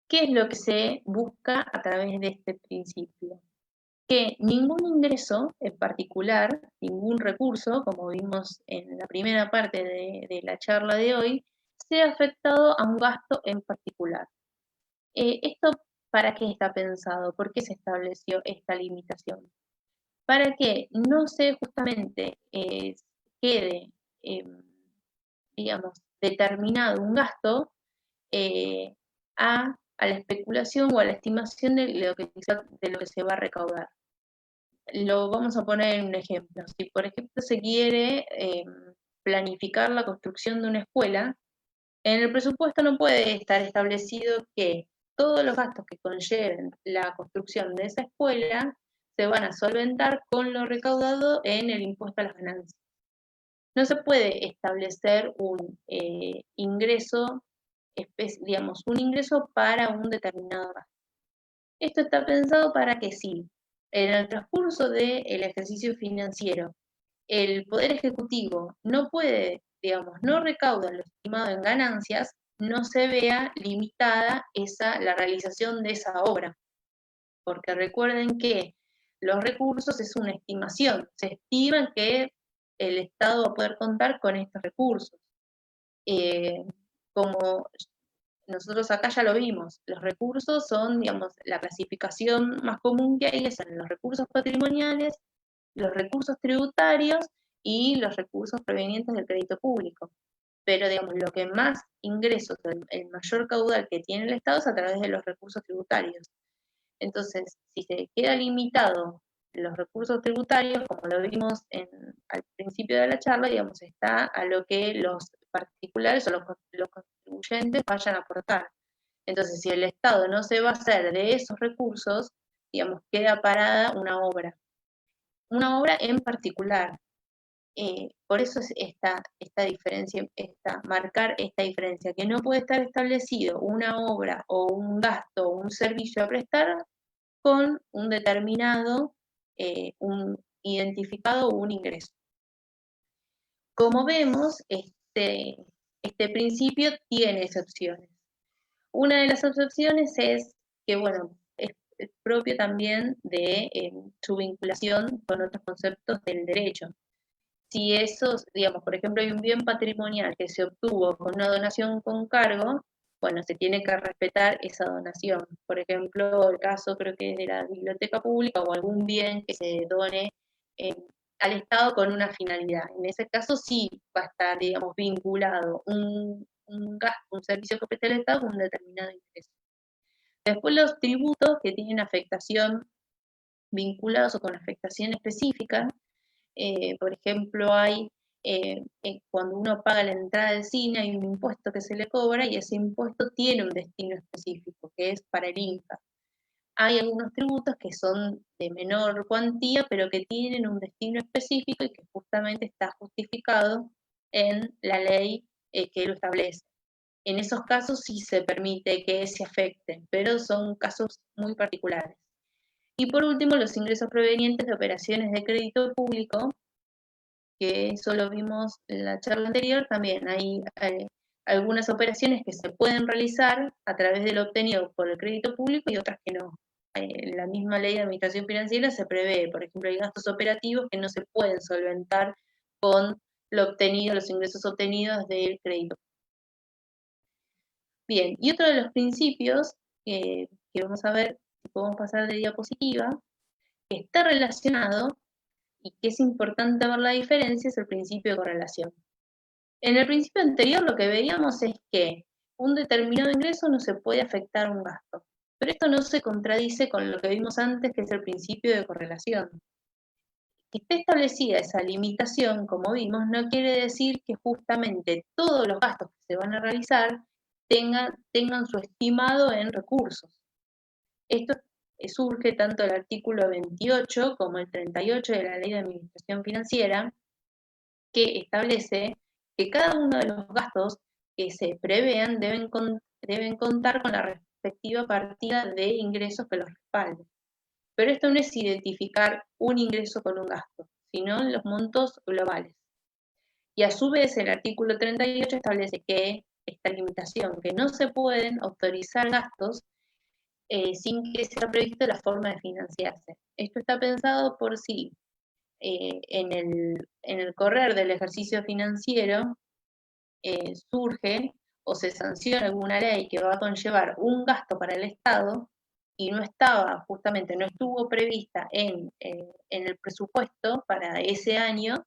¿Qué es lo que se busca a través de este principio? Que ningún ingreso en particular, ningún recurso, como vimos en la primera parte de la charla de hoy, sea afectado a un gasto en particular. ¿Esto para qué está pensado? ¿Por qué se estableció esta limitación? Para que no se justamente quede, digamos, determinado un gasto a la especulación o a la estimación de lo que se va a recaudar. Lo vamos a poner en un ejemplo. Si, por ejemplo, se quiere planificar la construcción de una escuela, en el presupuesto no puede estar establecido que todos los gastos que conlleven la construcción de esa escuela se van a solventar con lo recaudado en el impuesto a las ganancias. No se puede establecer un ingreso, digamos, un ingreso para un determinado gasto. Esto está pensado para que sí, en el transcurso del ejercicio financiero, el Poder Ejecutivo no puede, digamos, no recauda lo estimado en ganancias, no se vea limitada la realización de esa obra. Porque recuerden que los recursos es una estimación, se estima que el Estado va a poder contar con estos recursos. Como nosotros acá ya lo vimos, los recursos son, digamos, la clasificación más común que hay son los recursos patrimoniales, los recursos tributarios y los recursos provenientes del crédito público. Pero, digamos, lo que más ingresos, el mayor caudal que tiene el Estado es a través de los recursos tributarios. Entonces, si se queda limitado los recursos tributarios, como lo vimos al principio de la charla, digamos, está a lo que los particulares o los contribuyentes vayan a aportar. Entonces, si el Estado no se va a hacer de esos recursos, digamos, queda parada una obra en particular. Por eso es esta diferencia, marcar esta diferencia, que no puede estar establecido una obra o un gasto o un servicio a prestar con un determinado, un identificado o un ingreso. Como vemos, este principio tiene excepciones. Una de las excepciones es que, bueno, es propio también de su vinculación con otros conceptos del derecho. Si esos, digamos, por ejemplo, hay un bien patrimonial que se obtuvo con una donación con cargo, bueno, se tiene que respetar esa donación. Por ejemplo, el caso creo que es de la biblioteca pública o algún bien que se done al Estado con una finalidad. En ese caso sí va a estar, digamos, vinculado un gasto, un servicio que presta el Estado con un determinado ingreso. Después los tributos que tienen afectación vinculados o con afectación específica, por ejemplo, hay cuando uno paga la entrada del cine hay un impuesto que se le cobra y ese impuesto tiene un destino específico, que es para el INCA. Hay algunos tributos que son de menor cuantía, pero que tienen un destino específico y que justamente está justificado en la ley que lo establece. En esos casos sí se permite que se afecten, pero son casos muy particulares. Y por último, los ingresos provenientes de operaciones de crédito público, que eso lo vimos en la charla anterior, también hay algunas operaciones que se pueden realizar a través de lo obtenido por el crédito público y otras que no. En la misma ley de administración financiera se prevé, por ejemplo, hay gastos operativos que no se pueden solventar con lo obtenido, los ingresos obtenidos del crédito. Bien, y otro de los principios que vamos a ver, si podemos pasar de diapositiva, que está relacionado y que es importante ver la diferencia, es el principio de correlación. En el principio anterior lo que veíamos es que un determinado ingreso no se puede afectar a un gasto, pero esto no se contradice con lo que vimos antes, que es el principio de correlación. Que esté establecida esa limitación, como vimos, no quiere decir que justamente todos los gastos que se van a realizar tengan su estimado en recursos. Esto surge tanto del artículo 28 como el 38 de la Ley de Administración Financiera, que establece que cada uno de los gastos que se prevean deben contar con la respectiva partida de ingresos que los respalden. Pero esto no es identificar un ingreso con un gasto, sino los montos globales. Y a su vez el artículo 38 establece que esta limitación, que no se pueden autorizar gastos sin que sea previsto la forma de financiarse. Esto está pensado por si en el correr del ejercicio financiero surge o se sanciona alguna ley que va a conllevar un gasto para el Estado y no estaba, justamente no estuvo prevista en el presupuesto para ese año,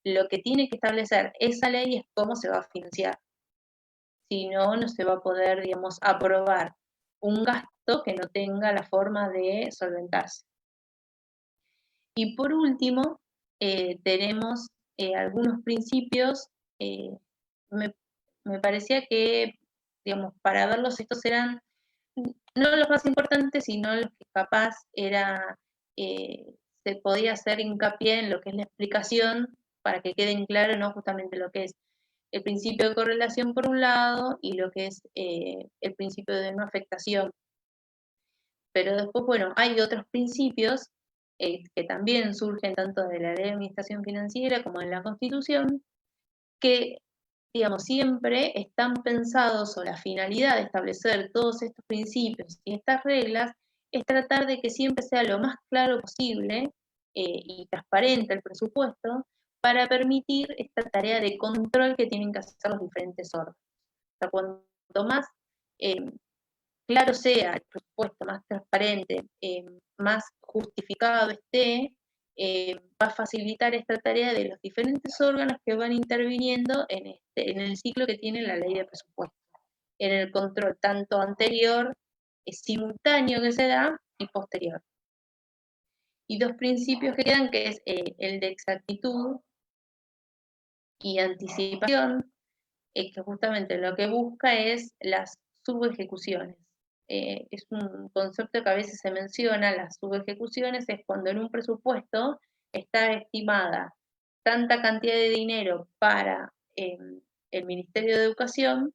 lo que tiene que establecer esa ley es cómo se va a financiar. Si no, no se va a poder, digamos, aprobar un gasto que no tenga la forma de solventarse. Y por último, tenemos algunos principios, me parecía que, digamos, para verlos estos eran no los más importantes, sino los que capaz se podía hacer hincapié en lo que es la explicación para que queden claro, ¿no? Justamente lo que es el principio de correlación por un lado y lo que es el principio de no afectación. Pero después, bueno, hay otros principios que también surgen tanto de la Ley de Administración Financiera como en la Constitución, que, digamos, siempre están pensados, o la finalidad de establecer todos estos principios y estas reglas es tratar de que siempre sea lo más claro posible y transparente el presupuesto, para permitir esta tarea de control que tienen que hacer los diferentes órganos. O sea, cuanto más claro sea el presupuesto, más transparente, más justificado esté, va a facilitar esta tarea de los diferentes órganos que van interviniendo en el ciclo que tiene la ley de presupuesto, en el control tanto anterior, simultáneo que se da, y posterior. Y dos principios que quedan, que es el de exactitud y anticipación, que justamente lo que busca es las subejecuciones. Es un concepto que a veces se menciona, las subejecuciones es cuando en un presupuesto está estimada tanta cantidad de dinero para el Ministerio de Educación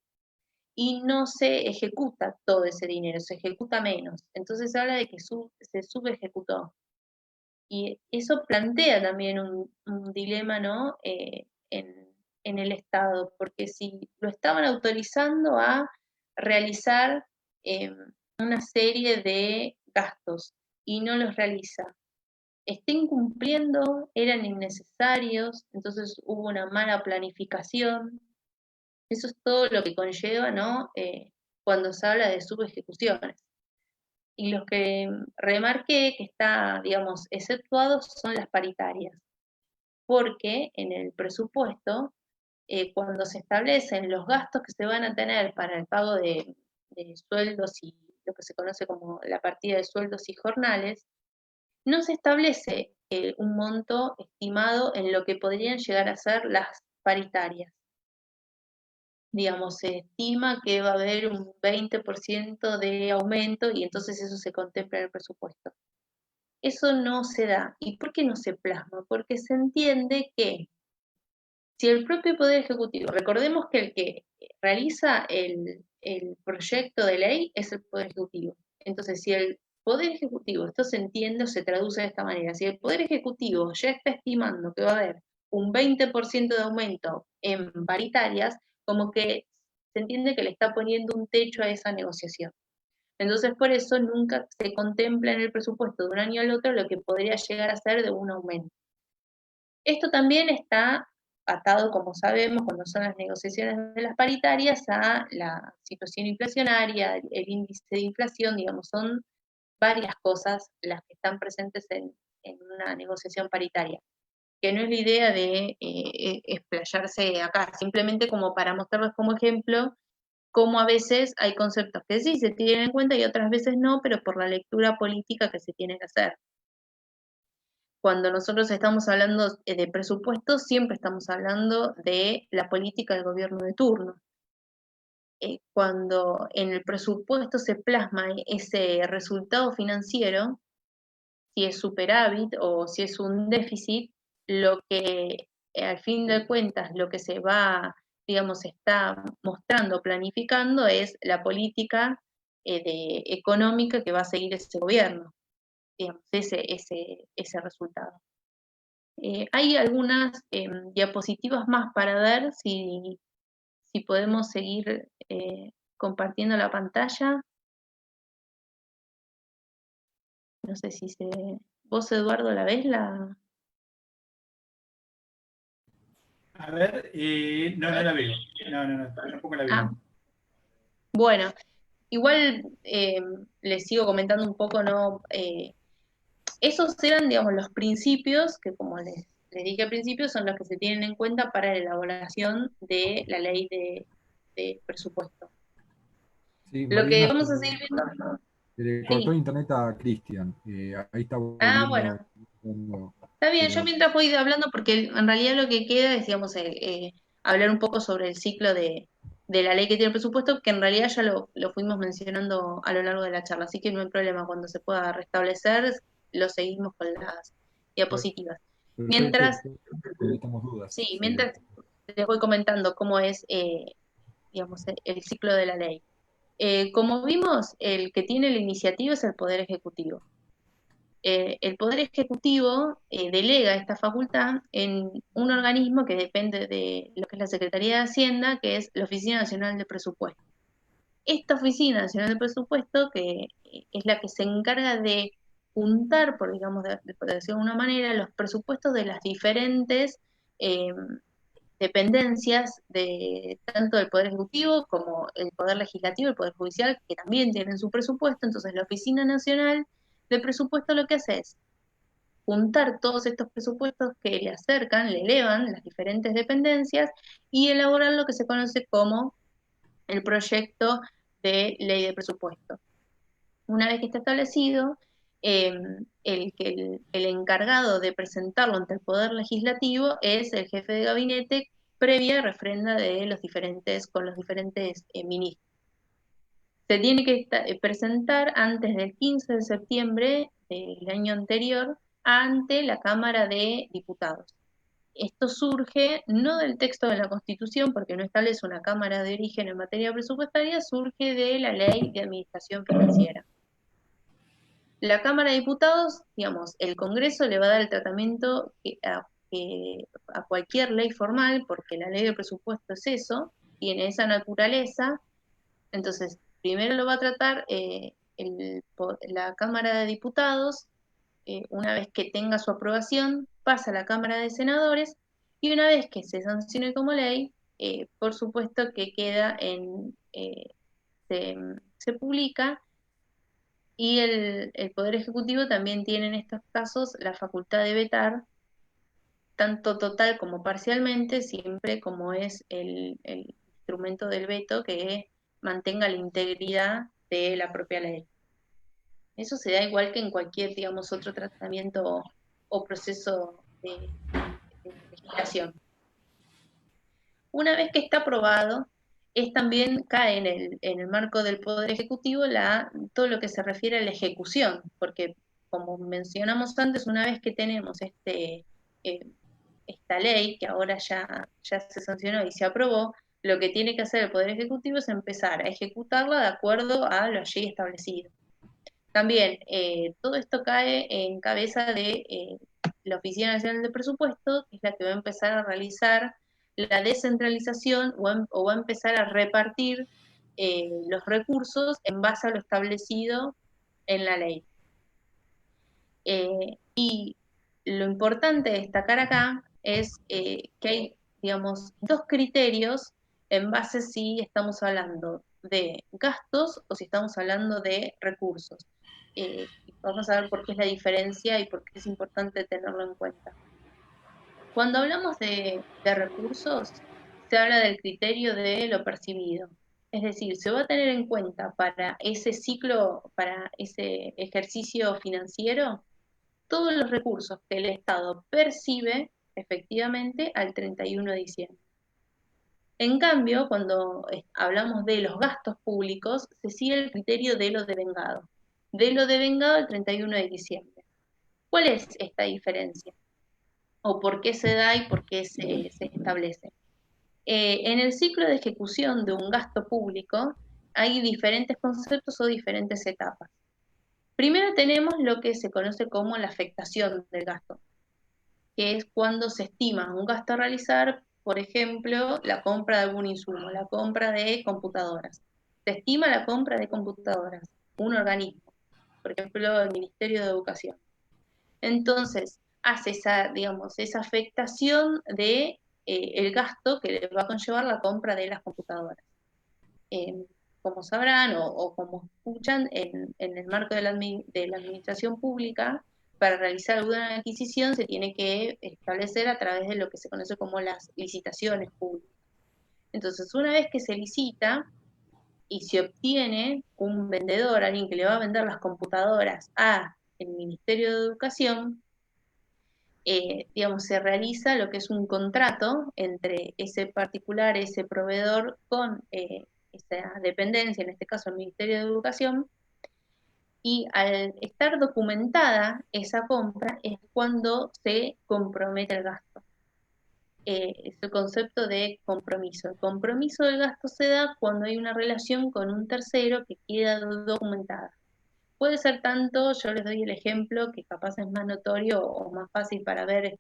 y no se ejecuta todo ese dinero, se ejecuta menos. Entonces se habla de que se subejecutó. Y eso plantea también un dilema, ¿no? En el Estado, porque si lo estaban autorizando a realizar una serie de gastos y no los realiza, está incumpliendo, eran innecesarios, entonces hubo una mala planificación. Eso es todo lo que conlleva, ¿no? Cuando se habla de subejecuciones. Y los que remarqué que está, digamos, exceptuados son las paritarias, porque en el presupuesto, cuando se establecen los gastos que se van a tener para el pago de sueldos y lo que se conoce como la partida de sueldos y jornales, no se establece un monto estimado en lo que podrían llegar a ser las paritarias. Digamos, se estima que va a haber un 20% de aumento y entonces eso se contempla en el presupuesto. Eso no se da. ¿Y por qué no se plasma? Porque se entiende que si el propio Poder Ejecutivo, recordemos que el que realiza el proyecto de ley es el Poder Ejecutivo. Entonces, si el Poder Ejecutivo, esto se entiende o se traduce de esta manera, si el Poder Ejecutivo ya está estimando que va a haber un 20% de aumento en paritarias, como que se entiende que le está poniendo un techo a esa negociación. Entonces, por eso nunca se contempla en el presupuesto de un año al otro lo que podría llegar a ser de un aumento. Esto también está atado, como sabemos, cuando son las negociaciones de las paritarias, a la situación inflacionaria, el índice de inflación, digamos, son varias cosas las que están presentes en una negociación paritaria, que no es la idea de explayarse acá, simplemente como para mostrarles como ejemplo cómo a veces hay conceptos que sí se tienen en cuenta y otras veces no, pero por la lectura política que se tiene que hacer. Cuando nosotros estamos hablando de presupuesto, siempre estamos hablando de la política del gobierno de turno. Cuando en el presupuesto se plasma ese resultado financiero, si es superávit o si es un déficit, lo que al fin de cuentas lo que se va, digamos, está mostrando, planificando es la política económica que va a seguir ese gobierno, digamos, ese resultado. Hay algunas diapositivas más para ver si podemos seguir compartiendo la pantalla. No sé si se... ¿Vos, Eduardo, la ves? A ver, no la veo. No, tampoco la veo. Bueno, igual les sigo comentando un poco, ¿no? Esos eran, digamos, los principios que, como les dije al principio, son los que se tienen en cuenta para la elaboración de la ley de presupuesto. Sí, Lo que Mariana, vamos a seguir viendo... se le cortó internet a Cristian. Ahí está Bueno. volviendo. Está bien, yo mientras voy hablando, porque en realidad lo que queda es, digamos, hablar un poco sobre el ciclo de la ley que tiene el presupuesto, que en realidad ya lo fuimos mencionando a lo largo de la charla, así que no hay problema, cuando se pueda restablecer, lo seguimos con las diapositivas. Perfecto, Mientras, evitamos dudas. sí, mientras les voy comentando cómo es, digamos, el ciclo de la ley. Como vimos, el que tiene la iniciativa es el Poder Ejecutivo. El Poder Ejecutivo delega esta facultad en un organismo que depende de lo que es la Secretaría de Hacienda, que es la Oficina Nacional de Presupuesto. Esta Oficina Nacional de Presupuesto, que es la que se encarga de juntar, por decirlo de alguna manera, los presupuestos de las diferentes dependencias de tanto del Poder Ejecutivo como el Poder Legislativo, el Poder Judicial, que también tienen su presupuesto. Entonces la Oficina Nacional de Presupuesto lo que hace es juntar todos estos presupuestos que le acercan, le elevan las diferentes dependencias y elaborar lo que se conoce como el proyecto de ley de presupuesto. Una vez que está establecido, el encargado de presentarlo ante el Poder Legislativo es el jefe de gabinete previa refrenda de con los diferentes ministros. Se tiene que presentar antes del 15 de septiembre del año anterior ante la Cámara de Diputados. Esto surge no del texto de la Constitución, porque no establece una Cámara de origen en materia presupuestaria, surge de la Ley de Administración Financiera. La Cámara de Diputados, digamos, el Congreso le va a dar el tratamiento a cualquier ley formal, porque la ley de presupuesto es eso, tiene esa naturaleza. Entonces, primero lo va a tratar la Cámara de Diputados, una vez que tenga su aprobación, pasa a la Cámara de Senadores, y una vez que se sancione como ley, por supuesto que queda se publica, y el Poder Ejecutivo también tiene en estos casos la facultad de vetar, tanto total como parcialmente, siempre como es el instrumento del veto que mantenga la integridad de la propia ley. Eso se da igual que en cualquier, digamos, otro tratamiento o proceso de legislación. Una vez que está aprobado, también cae en el marco del Poder Ejecutivo todo lo que se refiere a la ejecución, porque como mencionamos antes, una vez que tenemos esta ley, que ahora ya se sancionó y se aprobó, lo que tiene que hacer el Poder Ejecutivo es empezar a ejecutarla de acuerdo a lo allí establecido. También todo esto cae en cabeza de la Oficina Nacional de Presupuesto, que es la que va a empezar a realizar la descentralización o va a empezar a repartir los recursos en base a lo establecido en la ley. Y lo importante de destacar acá es que hay, digamos, dos criterios en base si estamos hablando de gastos o si estamos hablando de recursos. Vamos a ver por qué es la diferencia y por qué es importante tenerlo en cuenta. Cuando hablamos de recursos, se habla del criterio de lo percibido. Es decir, se va a tener en cuenta para ese ciclo, para ese ejercicio financiero, todos los recursos que el Estado percibe efectivamente al 31 de diciembre. En cambio, cuando hablamos de los gastos públicos, se sigue el criterio de lo devengado. De lo devengado al 31 de diciembre. ¿Cuál es esta diferencia? ¿O por qué se da y por qué se establece? En el ciclo de ejecución de un gasto público hay diferentes conceptos o diferentes etapas. Primero tenemos lo que se conoce como la afectación del gasto, que es cuando se estima un gasto a realizar, por ejemplo, la compra de algún insumo, la compra de computadoras. Se estima la compra de computadoras, un organismo, por ejemplo, el Ministerio de Educación. Entonces, hace esa afectación de el gasto que le va a conllevar la compra de las computadoras. Como sabrán o como escuchan, en el marco de la administración pública, para realizar alguna adquisición se tiene que establecer a través de lo que se conoce como las licitaciones públicas. Entonces, una vez que se licita y se obtiene un vendedor, alguien que le va a vender las computadoras al Ministerio de Educación, se realiza lo que es un contrato entre ese particular, ese proveedor, con esa dependencia, en este caso el Ministerio de Educación, y al estar documentada esa compra es cuando se compromete el gasto. Es el concepto de compromiso. El compromiso del gasto se da cuando hay una relación con un tercero que queda documentada. Puede ser tanto, yo les doy el ejemplo, que capaz es más notorio o más fácil para ver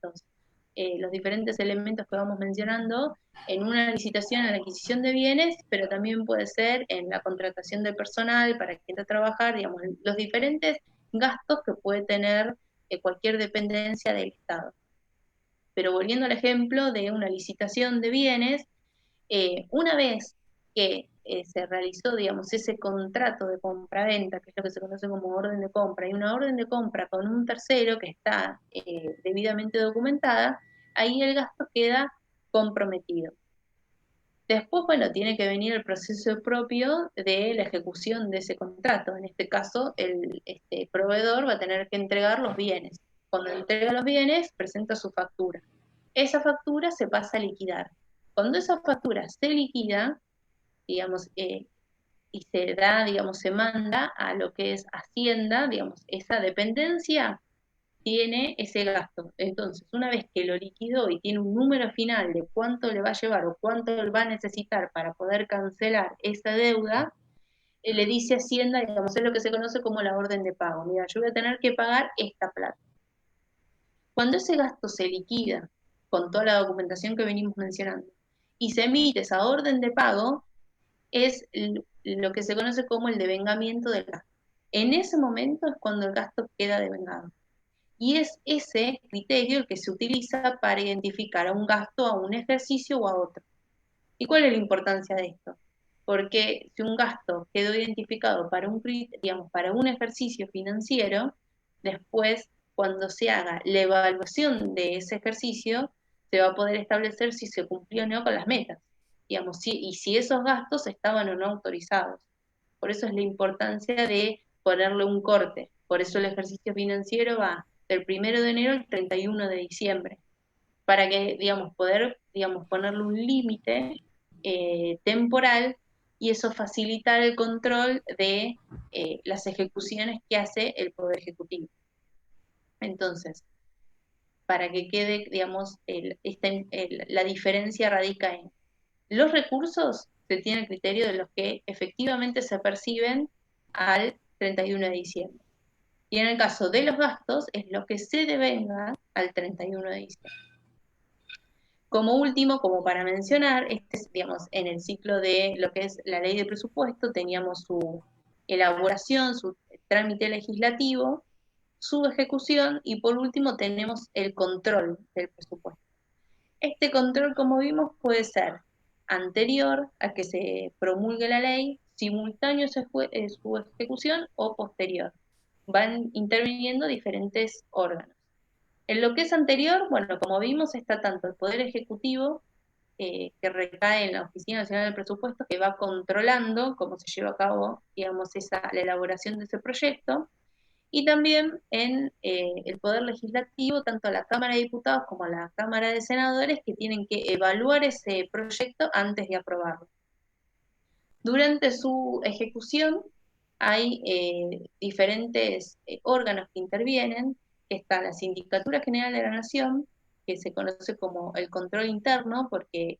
los diferentes elementos que vamos mencionando, en una licitación, en la adquisición de bienes, pero también puede ser en la contratación de personal para que entre a trabajar, digamos, los diferentes gastos que puede tener cualquier dependencia del Estado. pero volviendo al ejemplo de una licitación de bienes, una vez que se realizó, digamos, ese contrato de compra-venta, que es lo que se conoce como orden de compra, y una orden de compra con un tercero que está debidamente documentada, ahí el gasto queda comprometido. Después, bueno, tiene que venir el proceso propio de la ejecución de ese contrato. En este caso, el proveedor va a tener que entregar los bienes. Cuando entrega los bienes, presenta su factura. Esa factura se pasa a liquidar. Cuando esa factura se liquida, digamos, y se da, digamos, se manda a lo que es Hacienda, digamos, esa dependencia tiene ese gasto. Entonces, una vez que lo liquidó y tiene un número final de cuánto le va a llevar o cuánto va a necesitar para poder cancelar esa deuda, le dice a Hacienda, digamos, es lo que se conoce como la orden de pago. Mira, yo voy a tener que pagar esta plata. Cuando ese gasto se liquida con toda la documentación que venimos mencionando y se emite esa orden de pago, es lo que se conoce como el devengamiento del gasto. En ese momento es cuando el gasto queda devengado. Y es ese criterio el que se utiliza para identificar a un gasto, a un ejercicio o a otro. ¿Y cuál es la importancia de esto? Porque si un gasto quedó identificado para digamos, para un ejercicio financiero, después, cuando se haga la evaluación de ese ejercicio, se va a poder establecer si se cumplió o no con las metas, digamos, y si esos gastos estaban o no autorizados. Por eso es la importancia de ponerle un corte. Por eso el ejercicio financiero va del 1 de enero al 31 de diciembre, para que, digamos, poder, digamos, ponerle un límite temporal y eso facilitar el control de las ejecuciones que hace el Poder Ejecutivo. Entonces, para que quede, digamos, la diferencia radica en los recursos, se tiene el criterio de los que efectivamente se perciben al 31 de diciembre. Y en el caso de los gastos, es lo que se devenga al 31 de diciembre. Como último, como para mencionar, digamos, en el ciclo de lo que es la ley de presupuesto, teníamos su elaboración, su trámite legislativo, su ejecución y por último tenemos el control del presupuesto. Este control, como vimos, puede ser anterior a que se promulgue la ley, simultáneo a su ejecución o posterior. Van interviniendo diferentes órganos. En lo que es anterior, bueno, como vimos, está tanto el Poder Ejecutivo, que recae en la Oficina Nacional del Presupuesto, que va controlando cómo se lleva a cabo, digamos, la elaboración de ese proyecto, y también en el Poder Legislativo, tanto la Cámara de Diputados como la Cámara de Senadores, que tienen que evaluar ese proyecto antes de aprobarlo. Durante su ejecución hay diferentes órganos que intervienen, que está la Sindicatura General de la Nación, que se conoce como el control interno, porque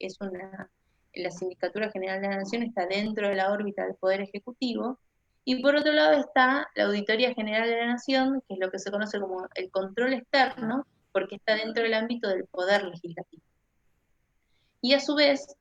la Sindicatura General de la Nación está dentro de la órbita del Poder Ejecutivo, y por otro lado está la Auditoría General de la Nación, que es lo que se conoce como el control externo, porque está dentro del ámbito del Poder Legislativo. Y a su vez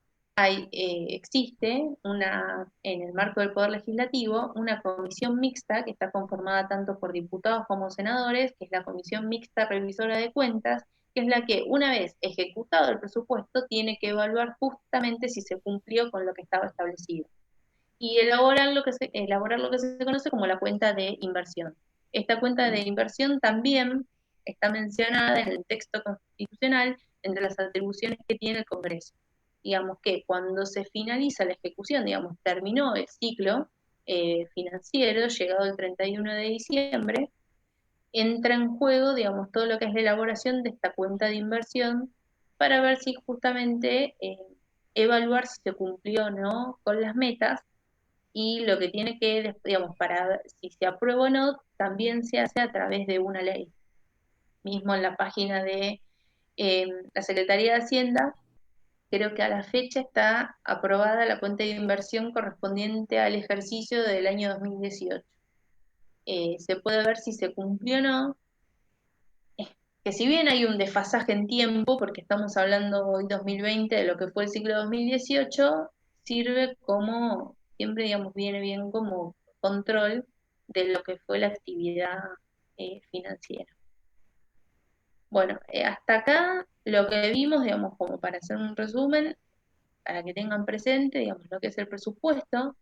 existe en el marco del Poder Legislativo una comisión mixta que está conformada tanto por diputados como senadores, que es la Comisión Mixta Revisora de Cuentas, que es la que una vez ejecutado el presupuesto tiene que evaluar justamente si se cumplió con lo que estaba establecido. Y elaborar lo que se conoce como la cuenta de inversión. Esta cuenta de inversión también está mencionada en el texto constitucional entre las atribuciones que tiene el Congreso. Digamos que cuando se finaliza la ejecución, digamos, terminó el ciclo financiero, llegado el 31 de diciembre, entra en juego, digamos, todo lo que es la elaboración de esta cuenta de inversión para ver si justamente evaluar si se cumplió o no con las metas y lo que tiene que, digamos, para ver si se aprueba o no, también se hace a través de una ley. Mismo en la página de la Secretaría de Hacienda, creo que a la fecha está aprobada la cuenta de inversión correspondiente al ejercicio del año 2018. Se puede ver si se cumplió o no, que si bien hay un desfasaje en tiempo, porque estamos hablando hoy 2020 de lo que fue el ciclo 2018, sirve como, siempre digamos, viene bien como control de lo que fue la actividad financiera. Bueno, hasta acá lo que vimos, digamos, como para hacer un resumen, para que tengan presente, digamos, lo que es el presupuesto,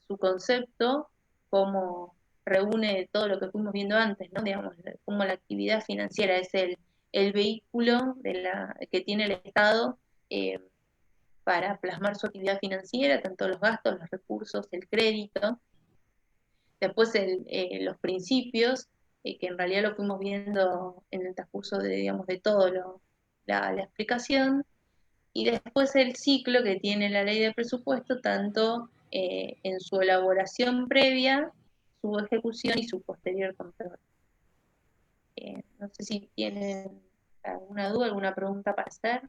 su concepto, cómo reúne todo lo que fuimos viendo antes, ¿no? Digamos, cómo la actividad financiera es el vehículo que tiene el Estado para plasmar su actividad financiera, tanto los gastos, los recursos, el crédito. Después los principios, que en realidad lo fuimos viendo en el transcurso de, digamos, de todo la explicación. Y después el ciclo que tiene la ley de presupuesto, tanto en su elaboración previa, su ejecución y su posterior control. No sé si tienen alguna duda, alguna pregunta para hacer.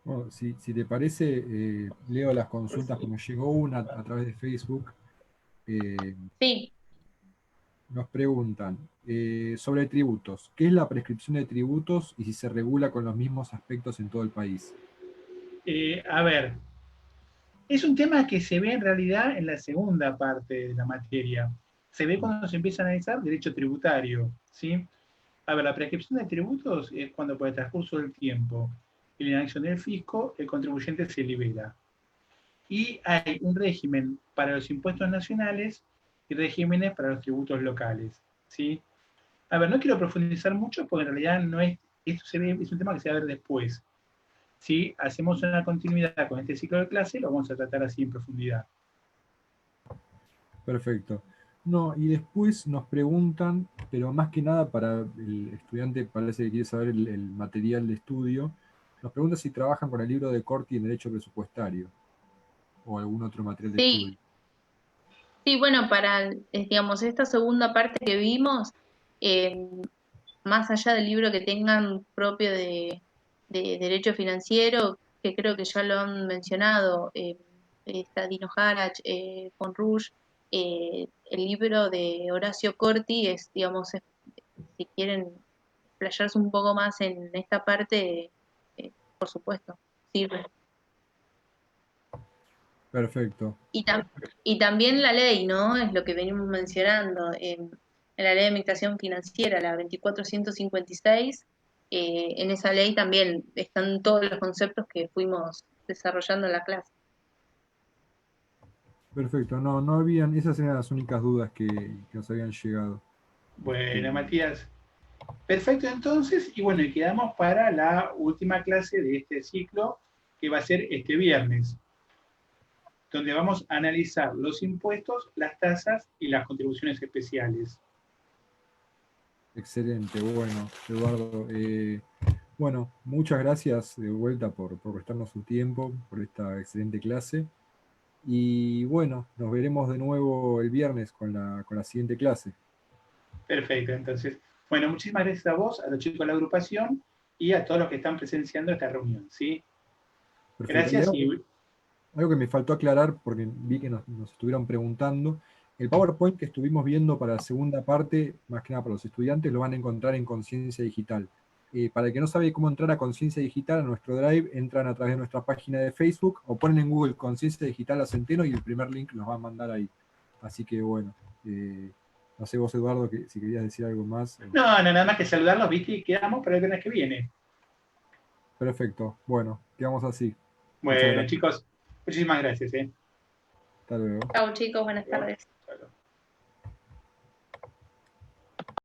Bueno, si te parece, leo las consultas, como llegó una a través de Facebook. Sí. Nos preguntan sobre tributos. ¿Qué es la prescripción de tributos y si se regula con los mismos aspectos en todo el país? A ver, es un tema que se ve en realidad en la segunda parte de la materia. Se ve cuando se empieza a analizar derecho tributario, ¿sí? A ver, la prescripción de tributos es cuando por el transcurso del tiempo y la inacción del fisco, el contribuyente se libera. Y hay un régimen para los impuestos nacionales y regímenes para los tributos locales, ¿sí? A ver, no quiero profundizar mucho porque en realidad no es, esto se ve, es un tema que se va a ver después. Si hacemos una continuidad con este ciclo de clase, lo vamos a tratar así en profundidad. Perfecto. No, y después nos preguntan, pero más que nada para el estudiante, parece que quiere saber el material de estudio, nos pregunta si trabajan con el libro de Corti en Derecho Presupuestario o algún otro material de Sí, estudio. sí, bueno, para, digamos, esta segunda parte que vimos, eh, más allá del libro que tengan propio de derecho financiero, que creo que ya lo han mencionado, está Dino Harach, von Rusch, el libro de Horacio Corti es, digamos, si quieren explayarse un poco más en esta parte, por supuesto, sirve. Perfecto. Y también la ley, ¿no? Es lo que venimos mencionando. En la ley de administración financiera, la 2456, en esa ley también están todos los conceptos que fuimos desarrollando en la clase. Perfecto. No, no habían, esas eran las únicas dudas que nos habían llegado. Bueno, Matías. Perfecto, entonces, y bueno, y quedamos para la última clase de este ciclo, que va a ser este viernes, donde vamos a analizar los impuestos, las tasas y las contribuciones especiales. Excelente, bueno, Eduardo. Bueno, muchas gracias de vuelta por prestarnos su tiempo, por esta excelente clase. Y bueno, nos veremos de nuevo el viernes con la siguiente clase. Perfecto, entonces, bueno, muchísimas gracias a vos, a los chicos de la agrupación y a todos los que están presenciando esta reunión, ¿sí? Perfecto. Y Gracias y algo que me faltó aclarar, porque vi que nos estuvieron preguntando, el PowerPoint que estuvimos viendo para la segunda parte, más que nada para los estudiantes, lo van a encontrar en Conciencia Digital. Para el que no sabe cómo entrar a Conciencia Digital, a nuestro Drive, entran a través de nuestra página de Facebook o ponen en Google Conciencia Digital a Centeno y el primer link los va a mandar ahí. Así que bueno, no sé vos, Eduardo, si querías decir algo más. no, nada más que saludarlos, ¿viste? Y quedamos para el viernes que viene. Perfecto, bueno, quedamos así. Muchas Bueno, gracias. chicos, muchísimas gracias, ¿eh? Hasta luego. Chau chicos, buenas tardes.